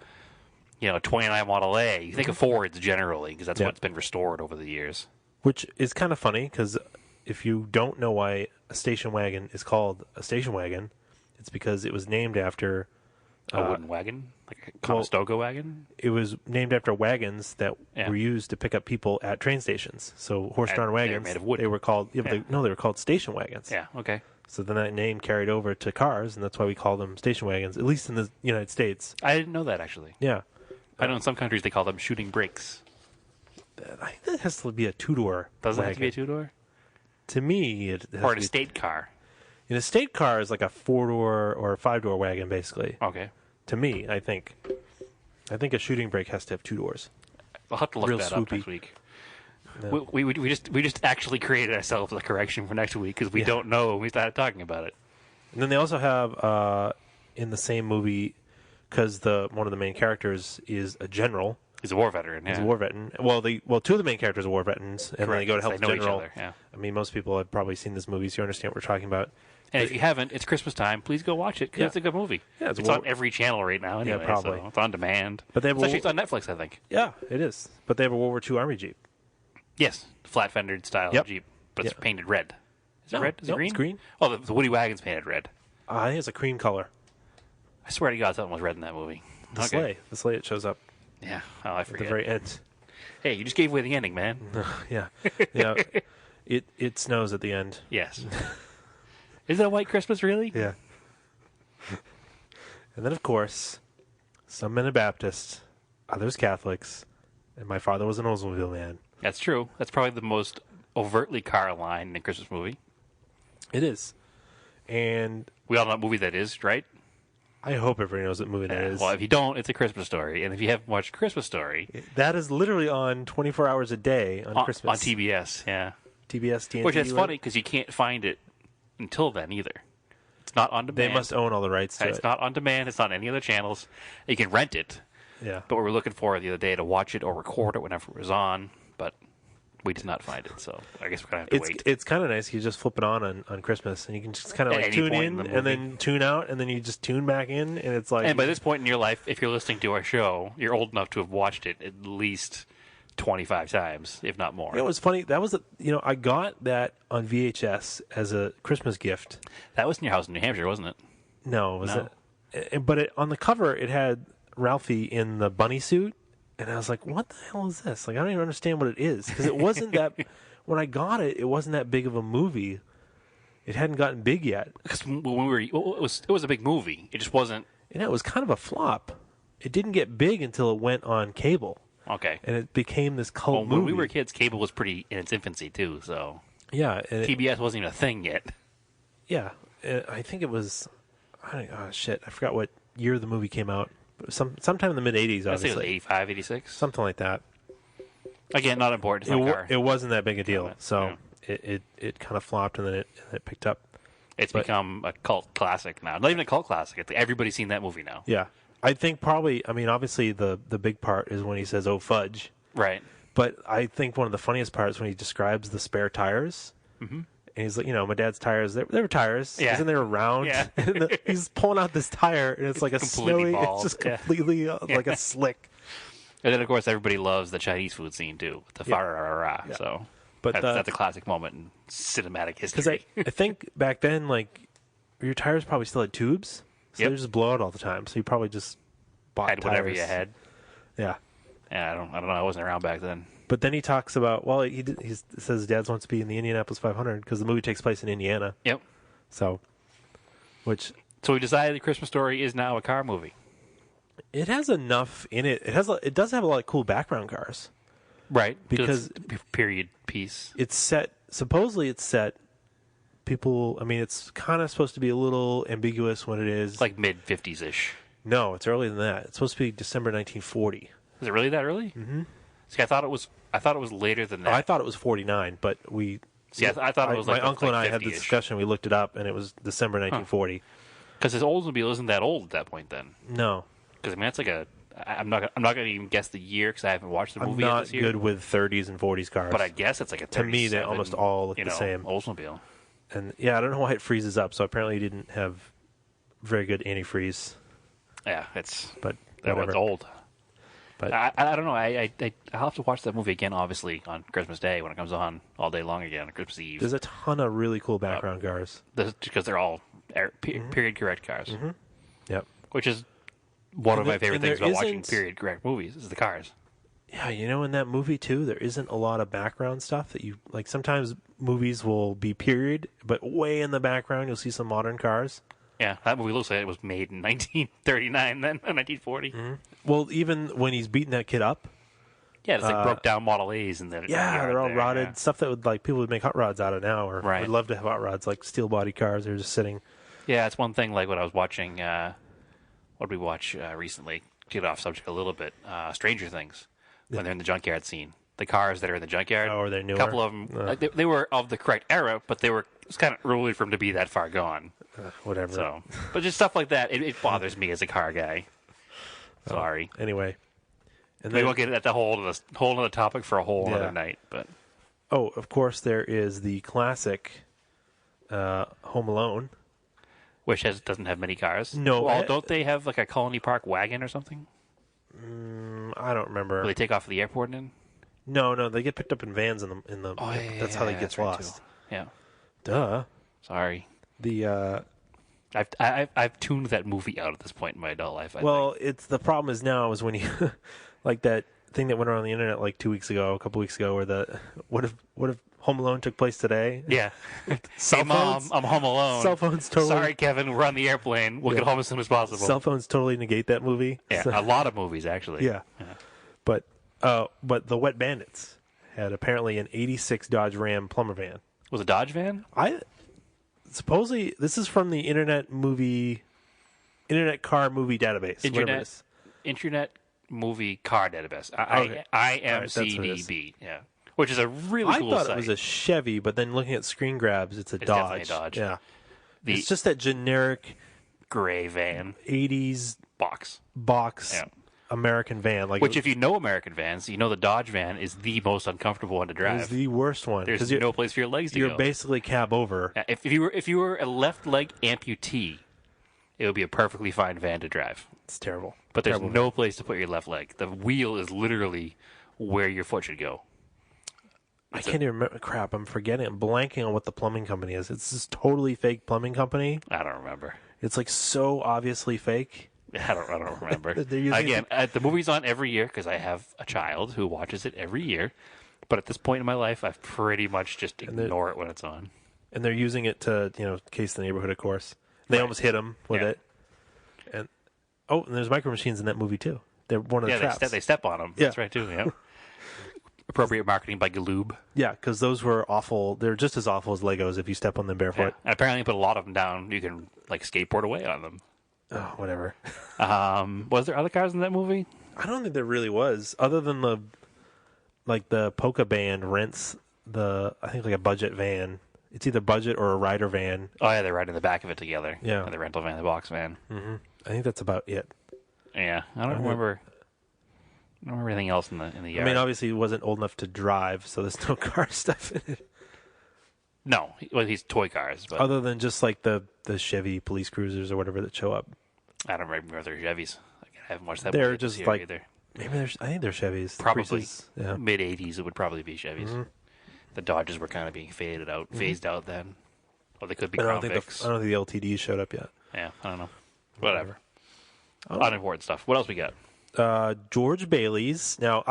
29 Model A. You think of Fords generally, because that's Yeah. what's been restored over the years. Which is kind of funny because if you don't know why a station wagon is called a station wagon, it's because it was named after. A wooden wagon? Like a Conestoga wagon? It was named after wagons that Yeah. were used to pick up people at train stations. So horse-drawn And they were wagons. made of wood. They were called. Yeah, Yeah. they were called station wagons. Yeah, okay. So then that name carried over to cars, and that's why we call them station wagons, at least in the United States. I didn't know that, actually. Yeah. I know in some countries they call them shooting brakes. I think that has to be a two-door Doesn't it wagon. have to be a two-door? To me, it has Or to an be- estate car? An estate car is like a four-door or a five-door wagon, basically. Okay. To me, I think a shooting brake has to have two doors. I'll have to look Real that up swoopy. next week. No. We just actually created ourselves a correction for next week because we don't know when we started talking about it. And then they also have in the same movie, because one of the main characters is a general. He's a war veteran. Yeah. He's a war veteran. Well, two of the main characters are war veterans, and then they go to help They the know each general. other, yeah. I mean, most people have probably seen this movie, so you understand what we're talking about. And if you haven't, it's Christmas time. Please go watch it because Yeah. it's a good movie. Yeah, it's on every channel right now. Anyway, probably. so it's on demand. But they have It's on Netflix, I think. Yeah, it is. But they have a World War II Army Jeep. Yes, flat fendered style Yep. Jeep, but it's Yep. painted red. Is it No, red? Is it no, green? it's green. Oh, the Woody wagon's painted red. I think it's a cream color. I swear to God, something was red in that movie. The sleigh, it shows up Yeah. Oh, I at the forget. very end. Hey, you just gave away the ending, man. Yeah, yeah. It snows at the end. Yes. Is that White Christmas, really? Yeah. And then, of course, some men are Baptists, others Catholics, and my father was an Oldsmobile man. That's true. That's probably the most overtly car line in a Christmas movie. It is. And We all know what movie that is, right? I hope everybody knows what movie that is. Well, if you don't, it's A Christmas Story. And if you haven't watched Christmas Story, That is literally on 24 hours a day on Christmas. on TBS, yeah. TBS, TNT. Which is right? funny because you can't find it until then either. It's not on demand. They must own all the rights to It's it. not on demand. It's not on any other channels. You can rent it, Yeah. But we were looking for it the other day to watch it or record it whenever it was on, but we did not find it. So I guess we're gonna have to wait. It's kind of nice. You just flip it on Christmas, and you can just kind of At like any tune point in in the and movie. then tune out, and then you just tune back in, and it's like. And by this point in your life, if you're listening to our show, you're old enough to have watched it at least 25 times, if not more. It was funny. That was I got that on VHS as a Christmas gift. That was in your house in New Hampshire, wasn't it? No, was No. it? But on the cover, it had Ralphie in the bunny suit, and I was like, "What the hell is this?" Like, I don't even understand what it is because it wasn't that. When I got it, it wasn't that big of a movie. It hadn't gotten big yet. Because when we were, it was a big movie. It just wasn't. And it was kind of a flop. It didn't get big until it went on cable, Okay. and it became this cult When movie. we were kids, cable was pretty in its infancy too. So Yeah, and TBS wasn't even a thing yet. yeah. I think it was. Oh shit! I forgot what year the movie came out. Sometime in the mid '80s, I think it was obviously, 85, 86. something like that. Again, not important. It's not a car. It wasn't that big a deal, Yeah. so it kind of flopped, and then it picked up. It's but- become a cult classic now. Not even a cult classic. Everybody's seen that movie now. Yeah, I think probably. I mean, obviously the big part is when he says "Oh fudge," Right. but I think one of the funniest parts when he describes the spare tires. Mm-hmm. And he's like, my dad's tires, they were tires. Yeah. Isn't they were round? Yeah. And he's pulling out this tire, and it's like a completely snowy, bald. it's just Yeah. completely like a slick. And then, of course, everybody loves the Chinese food scene, too. The fa-ra-ra-ra. Yeah. So But that's a classic moment in cinematic because history. I think back then, like, your tires probably still had tubes, so Yep. they just blow out all the time. So you probably just bought had tires. whatever you had. Yeah. Yeah, I don't know. I wasn't around back then. But then he talks about, he says his dad wants to be in the Indianapolis 500 because the movie takes place in Indiana. Yep. So, So we decided the Christmas Story is now a car movie. it has enough in it. It does have a lot of cool background cars. Right. Because- it's a period piece. It's set, supposedly it's set, it's kind of supposed to be a little ambiguous when it is. Like mid-50s-ish. No, it's earlier than that. It's supposed to be December 1940. Is it really that early? Mm-hmm. See, I thought it was later than that. I thought it was 49, but we. See, I thought it was like my uncle and I had the 50-ish. discussion. We looked it up, and it was December 1940. Because his Oldsmobile isn't that old at that point then. No, Because, that's like I'm not going to even guess the year because I haven't watched the I'm movie yet not this year. good with 30s and 40s cars. But I guess it's like a 37, To me, they almost all look the same. Oldsmobile. And yeah, I don't know why it freezes up. So apparently, he didn't have very good antifreeze. Yeah, it's But that whatever. one's old. But I don't know. I'll have to watch that movie again, obviously, on Christmas Day when it comes on all day long again, on Christmas Eve. there's a ton of really cool background cars. Because they're all period correct cars, Yep. which is one of And my favorite there things about watching isn't- period correct movies is the cars. Yeah, in that movie too, there isn't a lot of background stuff that you like. Sometimes movies will be period, but way in the background you'll see some modern cars. Yeah, that movie looks like it was made in 1939, then 1940. Well, even when he's beating that kid up, Yeah, it's like broke down Model A's and they're all rotted. Stuff that would people would make hot rods out of now, or Right. would love to have hot rods like steel body cars. They're just sitting. Yeah, it's one thing. Like when I was watching, what did we watch recently? To get off subject a little bit, Stranger Things. When they're in the junkyard scene, the cars that are in the junkyard. Oh, they're newer? A couple of them, they were of the correct era, but it's kind of early for them to be that far gone. Whatever. So, but just stuff like that, it bothers me as a car guy. Sorry, Anyway, and maybe then, we'll get at the whole other topic for a whole other night. But of course, there is the classic Home Alone. which doesn't have many cars. No, well, don't they have like a Colony Park wagon or something? I don't remember. Where they take off at the airport and? No, they get picked up in vans in the. Oh, yeah, that's how they yeah, get that's right, lost. too. Yeah, Duh. sorry. The I've tuned that movie out at this point in my adult life. I well, think. it's the problem is now is when you like that thing that went around the internet like a couple weeks ago, where what if Home Alone took place today? Yeah. Cell Hey, Mom, phones? I'm home alone. Cell phones totally. Sorry, Kevin, we're on the airplane. We'll Yeah. get home as soon as possible. Cell phones totally negate that movie. yeah, So- a lot of movies, actually. yeah. But the Wet Bandits had apparently an '86 Dodge Ram plumber van. Was it a Dodge van? Supposedly this is from the Internet Car Movie Database. whatever it is. Internet Movie Car Database. Okay. IMCDB. Yeah. Which is a really I cool thought site. it was a Chevy, but then looking at screen grabs, it's a definitely Dodge. a Dodge. Yeah, The it's just that generic gray van '80s box. box. Yeah. American van. Like, Which, if you know American vans, you know the Dodge van is the most uncomfortable one to it drive. was the worst one. There's 'Cause no place for your legs to You're go. basically cab over. Yeah, if you were a left leg amputee, it would be a perfectly fine van to drive. It's terrible. But there's Terrible no place to put your left leg. The wheel is literally where your foot should go. I can't even remember. Crap, I'm forgetting. I'm blanking on what the plumbing company is. It's this totally fake plumbing company. I don't remember. It's like so obviously fake. I don't remember. They're using Again, the movie's on every year because I have a child who watches it every year. But at this point in my life, I've pretty much just ignore it when it's on. And they're using it to, case the neighborhood, of course. They almost hit him with it. And there's micro machines in that movie too. They're one of the traps. They step on them. Yeah. That's right too. Yeah. Appropriate marketing by Galoob. Yeah, because those were awful. They're just as awful as Legos if you step on them barefoot. And apparently, put a lot of them down. You can skateboard away on them. Oh, whatever. Was there other cars in that movie? I don't think there really was, other than the polka band rents I think like a budget van. It's either budget or a rider van. Oh yeah, they're riding the back of it together. Yeah, the rental van, the box van. Mm-hmm. I think that's about it. Yeah, I don't remember. I don't remember anything else in the yard. I mean, obviously, he wasn't old enough to drive, so there's no car stuff in it. No, well, he's toy cars, but other than just like the Chevy police cruisers or whatever that show up. I don't remember if they're Chevys. I haven't watched that. They're movie just this year like either. Maybe I think they're Chevys. Probably Yeah. mid '80s. It would probably be Chevys. Mm-hmm. The Dodges were kind of being phased out then. Or they could be Crown Vics. I don't think the LTDs showed up yet. Yeah, I don't know. Whatever. Unimportant stuff. What else we got? George Bailey's. Now,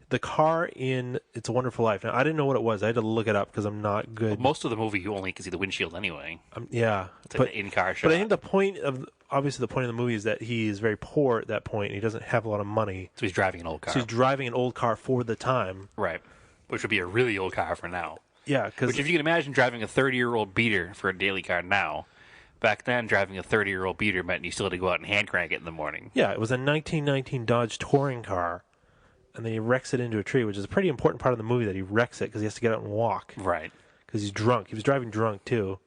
the car in It's a Wonderful Life. Now, I didn't know what it was. I had to look it up because I'm not good. Well, most of the movie, you only can see the windshield anyway. Yeah. It's like an in-car shot. But I think the point of the movie is that he is very poor at that point and he doesn't have a lot of money. So he's driving an old car. So he's driving an old car for the time. Right. Which would be a really old car for now. Yeah. Which, if you can imagine driving a 30-year-old beater for a daily car now, back then, driving a 30-year-old beater meant you still had to go out and hand crank it in the morning. Yeah, it was a 1919 Dodge touring car, and then he wrecks it into a tree, which is a pretty important part of the movie that he wrecks it because he has to get out and walk. Right. Because he's drunk. He was driving drunk, too.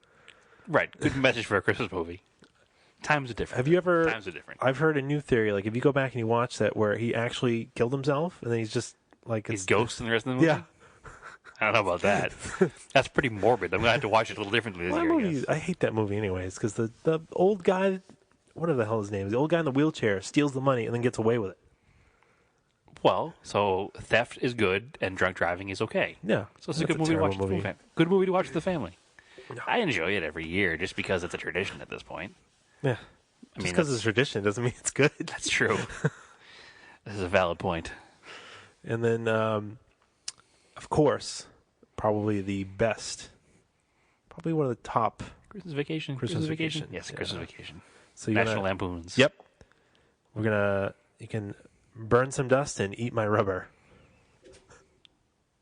Right. Good message for a Christmas movie. Times are different. Have you ever... Times are different. I've heard a new theory, like if you go back and you watch that where he actually killed himself, and then he's just like... He's ghosts in the rest of the movie? Yeah. I don't know about that. That's pretty morbid. I'm going to have to watch it a little differently this year, I guess. I hate that movie anyways, because the old guy, whatever the hell his name is, the old guy in the wheelchair steals the money and then gets away with it. Well, so theft is good and drunk driving is okay. Yeah. So it's a good movie to watch with the family. Good movie to watch with the family. No. I enjoy it every year just because it's a tradition at this point. Yeah. Just because it's a tradition doesn't mean it's good. That's true. This is a valid point. And then, of course, probably the best, probably one of the top. Christmas Vacation. Christmas Vacation. Yes, yeah. Christmas Vacation. So National Lampoons. Yep. You can burn some dust and eat my rubber.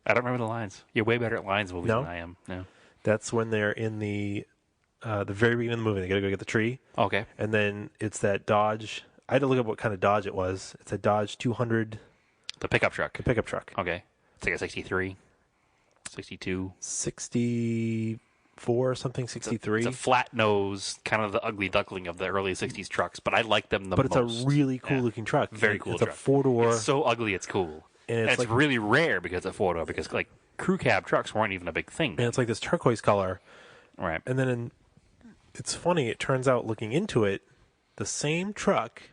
I don't remember the lines. You're way better at lines movies than I am. No. That's when they're in the very beginning of the movie. They got to go get the tree. Okay. And then it's that Dodge. I had to look up what kind of Dodge it was. It's a Dodge 200. The pickup truck. The pickup truck. Okay. It's like a 63, 62. 64 or something, 63. It's a flat nose, kind of the ugly duckling of the early 60s trucks, but I like them the most. But it's a really cool looking truck. Very cool truck. It's a four-door. It's so ugly it's cool. And it's like, really rare because it's a four-door, because like crew cab trucks weren't even a big thing then. And it's like this turquoise color. Right. And then it's funny, it turns out looking into it, the same truck.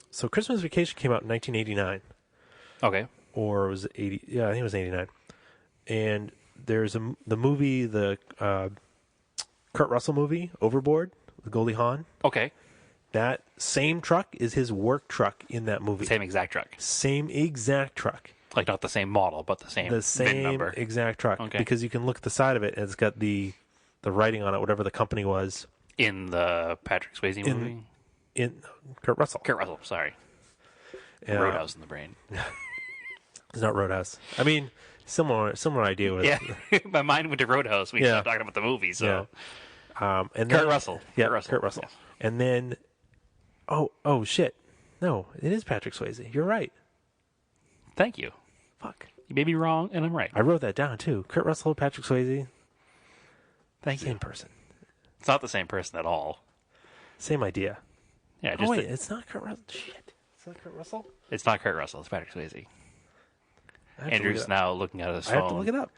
So Christmas Vacation came out in 1989. Okay. Or was it 80? Yeah, I think it was 89. And there's the movie, the Kurt Russell movie, Overboard, with Goldie Hawn. Okay. That same truck is his work truck in that movie. Same exact truck. Same exact truck. Like not the same model, but the same VIN number. Exact truck. Okay. Because you can look at the side of it and it's got the writing on it, whatever the company was. In the Patrick Swayze movie? In Kurt Russell. Kurt Russell, sorry. Roadhouse in the brain. It's not Roadhouse. I mean, similar idea with it. Yeah, my mind went to Roadhouse. We started talking about the movie, so. Yeah. And Kurt Russell. Yeah, Kurt Russell. Yes. And then, oh shit. No, it is Patrick Swayze. You're right. Thank you. Fuck. You may be wrong, and I'm right. I wrote that down, too. Kurt Russell, Patrick Swayze. Thank you. Same person. It's not the same person at all. Same idea. Yeah. Just wait, it's not Kurt Russell. Shit. Is that Kurt Russell? It's not Kurt Russell. It's Patrick Swayze. Andrew's now looking at his phone. I have to look it up.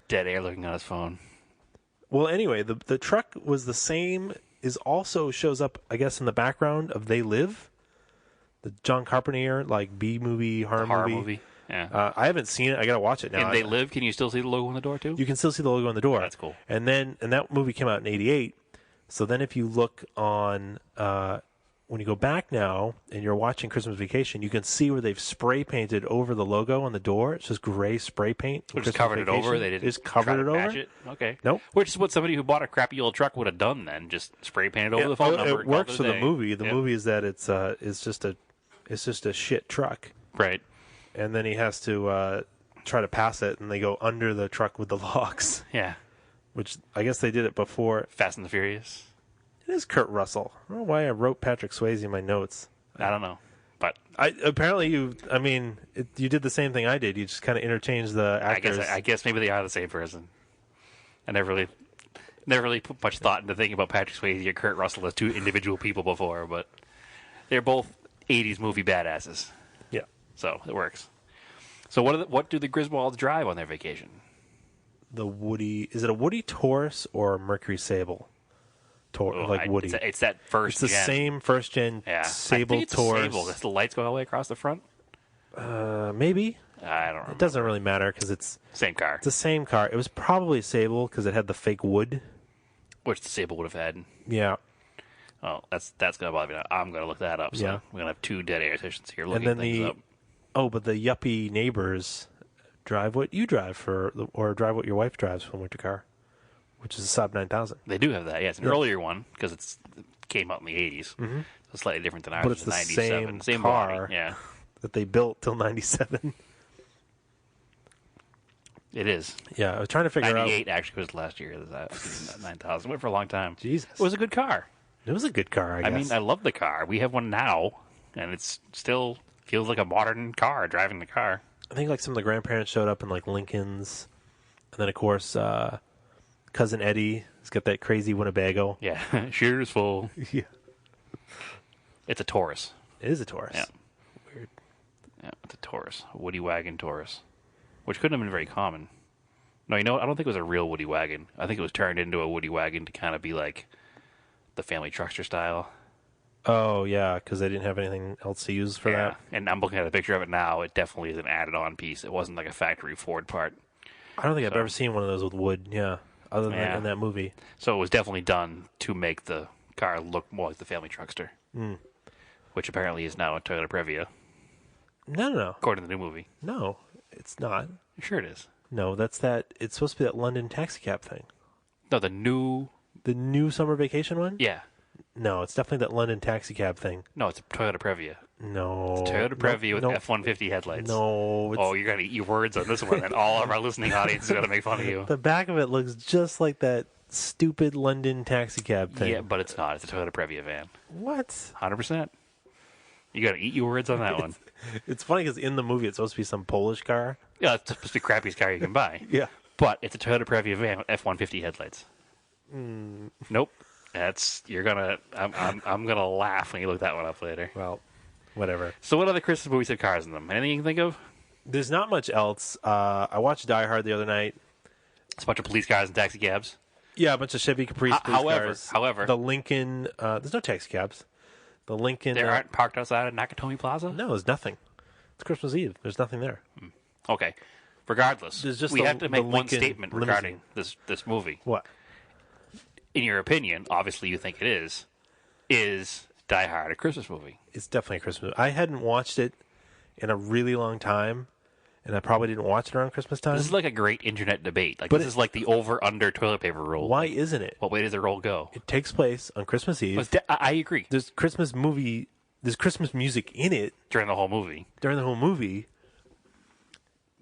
Dead air looking at his phone. Well, anyway, the truck was the same. Is also shows up, I guess, in the background of They Live, the John Carpenter B movie horror movie. Yeah. I haven't seen it. I gotta watch it now. And They Live. Can you still see the logo on the door too? You can still see the logo on the door. That's cool. And that movie came out in '88. So then, if you look on when you go back now and you're watching Christmas Vacation, you can see where they've spray painted over the logo on the door. It's just gray spray paint. Just covered it over. They didn't just covered it over. Match it. Okay. Nope. Which is what somebody who bought a crappy old truck would have done then. Just spray painted over the phone number. It works for the day. movie. The movie is that it's just a shit truck. Right. And then he has to try to pass it, and they go under the truck with the locks. Yeah. Which I guess they did it before. Fast and the Furious. It is Kurt Russell. I don't know why I wrote Patrick Swayze in my notes. I don't know, but apparently you did the same thing I did. You just kind of interchanged the actors. I guess maybe they are the same person. I never really put much thought into thinking about Patrick Swayze and Kurt Russell as two individual people before, but they're both '80s movie badasses. Yeah, so it works. So what do the Griswolds drive on their vacation? Is it a Woody Taurus or a Mercury Sable? Woody. It's that first. It's the gen. same first gen Sable I think it's Taurus. Sable. Does the lights go all the way across the front? Maybe. I don't remember. It doesn't really matter because it's same car. It's the same car. It was probably Sable because it had the fake wood, which the Sable would have had. Yeah. Oh, that's gonna bother me. Now. I'm gonna look that up. So yeah. We're gonna have two dead air stations here looking things up. Oh, but the yuppie neighbors drive what you drive or drive what your wife drives for a winter car, which is a Saab 9000. They do have that. Yeah, it's an earlier one because it came out in the 80s. Mm-hmm. So it's slightly different than ours. But it's the 97. same car body, yeah. that they built till 97. It is. Yeah, I was trying to figure 98 actually was last year. That 9000 went for a long time. Jesus, it was a good car. It was a good car. I mean, I love the car. We have one now, and it's still feels like a modern car driving the car. I think some of the grandparents showed up in Lincolns, and then of course cousin Eddie has got that crazy Winnebago. Yeah, sure is full. Yeah, it's a Taurus. It is a Taurus. Yeah, weird. Yeah, it's a Taurus, a Woody wagon Taurus, which couldn't have been very common. No, I don't think it was a real Woody wagon. I think it was turned into a Woody wagon to kind of be like the family truckster style. Oh, yeah, because they didn't have anything else to use for that. And I'm looking at a picture of it now. It definitely is an added-on piece. It wasn't like a factory Ford part. I don't think I've ever seen one of those with wood, other than in that movie. So it was definitely done to make the car look more like the family truckster, which apparently is now a Toyota Previa. No. According to the new movie. No, it's not. Sure it is. No, it's supposed to be that London taxi cab thing. No, the new summer vacation one? Yeah. No, it's definitely that London taxi cab thing. No, it's a Toyota Previa. No. It's a Toyota Previa with F-150 headlights. No. Oh, you're going to eat your words on this one, and all of our listening audience is going to make fun of you. The back of it looks just like that stupid London taxi cab thing. Yeah, but it's not. It's a Toyota Previa van. What? 100%. You got to eat your words on that one. It's funny because in the movie it's supposed to be some Polish car. Yeah, it's supposed to be the crappiest car you can buy. Yeah. But it's a Toyota Previa van with F-150 headlights. Nope. I'm gonna laugh when you look that one up later. Well, whatever. So what other Christmas movies have cars in them? Anything you can think of? There's not much else. I watched Die Hard the other night. It's a bunch of police cars and taxi cabs. Yeah, a bunch of Chevy Caprice police cars. However, the Lincoln. There's no taxi cabs. The Lincoln. They aren't parked outside of Nakatomi Plaza. No, there's nothing. It's Christmas Eve. There's nothing there. Okay. Regardless, we have to make one Lincoln statement regarding this movie. What? In your opinion, obviously you think it is Die Hard a Christmas movie? It's definitely a Christmas movie. I hadn't watched it in a really long time, and I probably didn't watch it around Christmas time. This is like a great internet debate. This is like the over-under toilet paper rule. Why isn't it? What way does the roll go? It takes place on Christmas Eve. I agree. There's Christmas music in it. During the whole movie.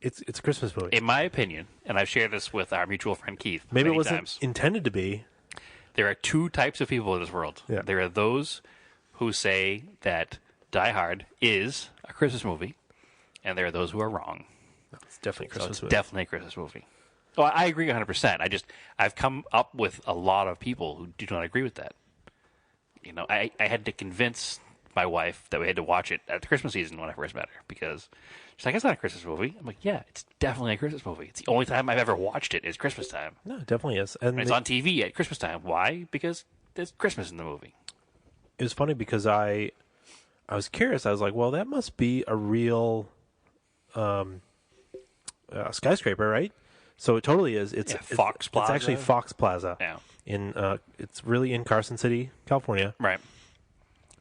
It's a Christmas movie. In my opinion, and I've shared this with our mutual friend Keith Maybe many it wasn't times, intended to be. There are two types of people in this world. Yeah. There are those who say that Die Hard is a Christmas movie, and there are those who are wrong. No, it's definitely a Christmas movie. Definitely a Christmas movie. Oh, I agree 100%. I've come up with a lot of people who do not agree with that. I had to convince my wife that we had to watch it at the Christmas season when I first met her, because she's like, it's not a Christmas movie. I'm like, yeah, it's definitely a Christmas movie. It's the only time I've ever watched it is Christmas time. No, it definitely is. And And it's on TV at Christmas time. Why? Because there's Christmas in the movie. it was funny because I was curious. I was like, well, that must be a real skyscraper, right? So it totally is. It's Fox Plaza. It's actually Fox Plaza. Yeah. It's really in Carson City, California. Right.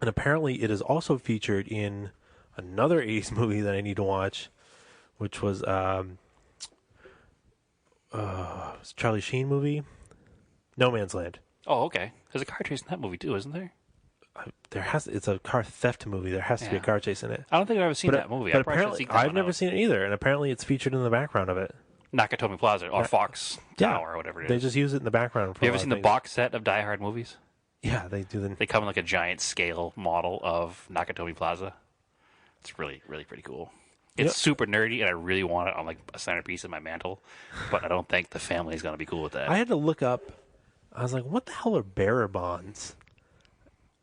And apparently it is also featured in another 80s movie that I need to watch, which was Charlie Sheen movie, No Man's Land. Oh, okay. There's a car chase in that movie too, isn't there? It's a car theft movie. There has to be a car chase in it. I don't think I've ever seen that movie. But apparently, I've never seen it either. And apparently, it's featured in the background of it. Nakatomi Plaza or Fox Tower or whatever it is. They just use it in the background. Have you ever seen the box set of Die Hard movies? Yeah, they do. They come in like a giant scale model of Nakatomi Plaza. It's really, really pretty cool. It's super nerdy, and I really want it on like a centerpiece in my mantle, but I don't think the family is going to be cool with that. I had to look up. I was like, what the hell are bearer bonds?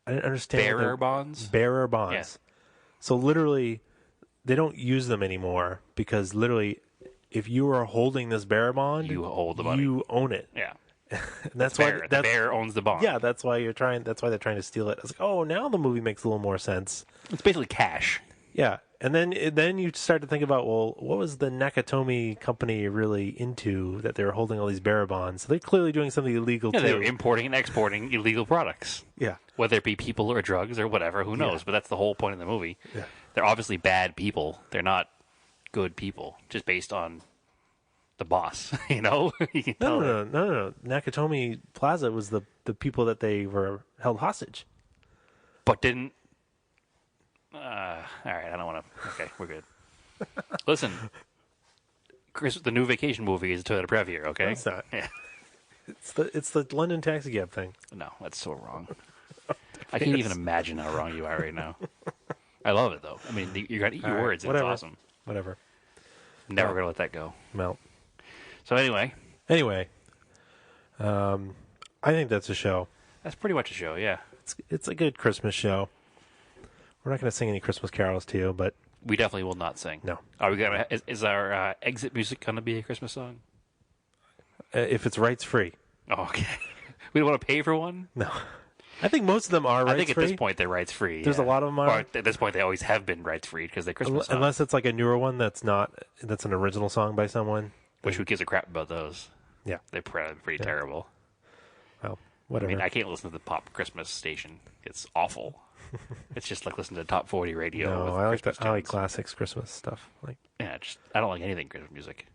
I didn't understand. Bearer bonds? Bearer bonds. Yeah. So literally, they don't use them anymore because literally, if you are holding this bearer bond, You hold the money. You own it. Yeah. And that's why The bear owns the bond. Yeah, that's why you're trying. That's why they're trying to steal it. I was like, oh, now the movie makes a little more sense. It's basically cash. Yeah, and then you start to think about, well, what was the Nakatomi company really into that they were holding all these bearer bonds? So they're clearly doing something illegal Yeah, too. they were importing and exporting illegal products. Yeah, Whether it be people or drugs or whatever, who knows? But that's the whole point of the movie. Yeah. They're obviously bad people. They're not good people, just based on the boss. You know? You can tell no. Nakatomi Plaza was the people that they were held hostage. But didn't. All right, I don't want to. Okay, we're good. Listen, Chris, the new vacation movie is Toyota Previer. Okay, That's not. Yeah. It's the London taxi cab thing. No, that's so wrong. I can't even imagine how wrong you are right now. I love it though. I mean, you got to eat your words. Whatever. It's awesome. Whatever. Never gonna let that go. Well. So anyway, I think that's a show. that's pretty much a show. Yeah, It's a good Christmas show. We're not going to sing any Christmas carols to you, but we definitely will not sing. no. Are we gonna? Is our exit music gonna be a Christmas song? If it's rights free. Oh, okay. We don't want to pay for one. No. I think most of them are rights free. I think at this point they're rights free. There's a lot of them are. Or at this point they always have been rights free because they're Christmas songs. Unless it's like a newer one that's an original song by someone. Which who gives a crap about those? Yeah. They're pretty terrible. Well, I whatever. mean, I can't listen to the pop Christmas station. It's awful. It's just like listening to top 40 radio. No, with I like Christmas that. I like tunes. classics Christmas stuff. Like, Yeah, I don't like anything Christmas music.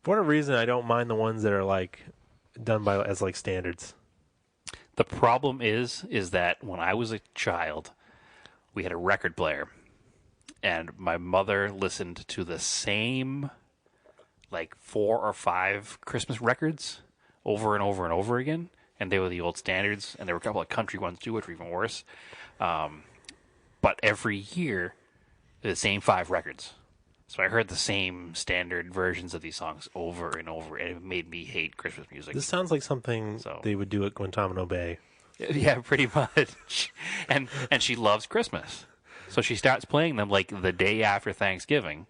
for whatever reason, I don't mind the ones that are like done as like standards. The problem is that when I was a child, we had a record player, and my mother listened to the same like 4 or 5 Christmas records over and over and over again, and they were the old standards, and there were a couple of country ones too, which were even worse. But every year, the same 5 records. So I heard the same standard versions of these songs over and over, and it made me hate Christmas music. This sounds like something they would do at Guantanamo Bay. Yeah, pretty much. And she loves Christmas. So she starts playing them like the day after Thanksgiving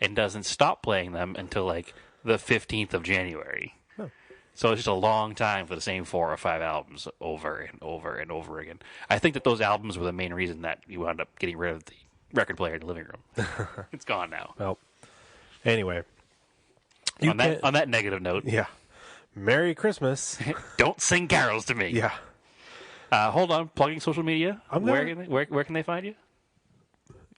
and doesn't stop playing them until like the 15th of January. Oh. So it's just a long time for the same 4 or 5 albums over and over and over again. I think that those albums were the main reason that you wound up getting rid of the record player in the living room. It's gone now. Well, anyway. On that negative note. Yeah. Merry Christmas. Don't sing carols to me. Yeah. Hold on. Plugging social media. Where can they find you?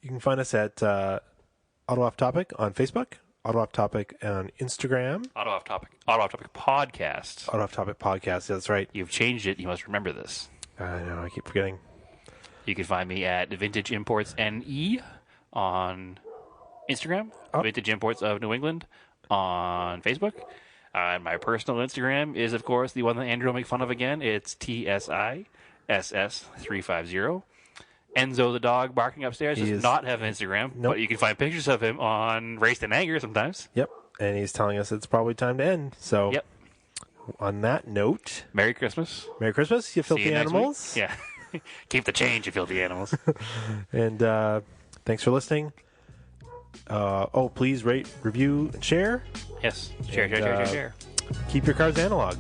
You can find us at Auto Off Topic on Facebook, Auto Off Topic on Instagram. Auto Off Topic Podcast. Auto Off Topic Podcast. Yeah, that's right. You've changed it. You must remember this. I know. I keep forgetting. You can find me at Vintage Imports NE on Instagram, Vintage Imports of New England on Facebook. And my personal Instagram is, of course, the one that Andrew will make fun of again. It's TSISS350. Enzo the dog barking upstairs does not have an Instagram, but you can find pictures of him on Raced in Anger sometimes. Yep. And he's telling us it's probably time to end. So, yep. On that note, Merry Christmas. Merry Christmas, you filthy animals. Yeah. Keep the change, you filthy animals. And thanks for listening. Please rate, review, and share. Yes. Share. Keep your cars analog.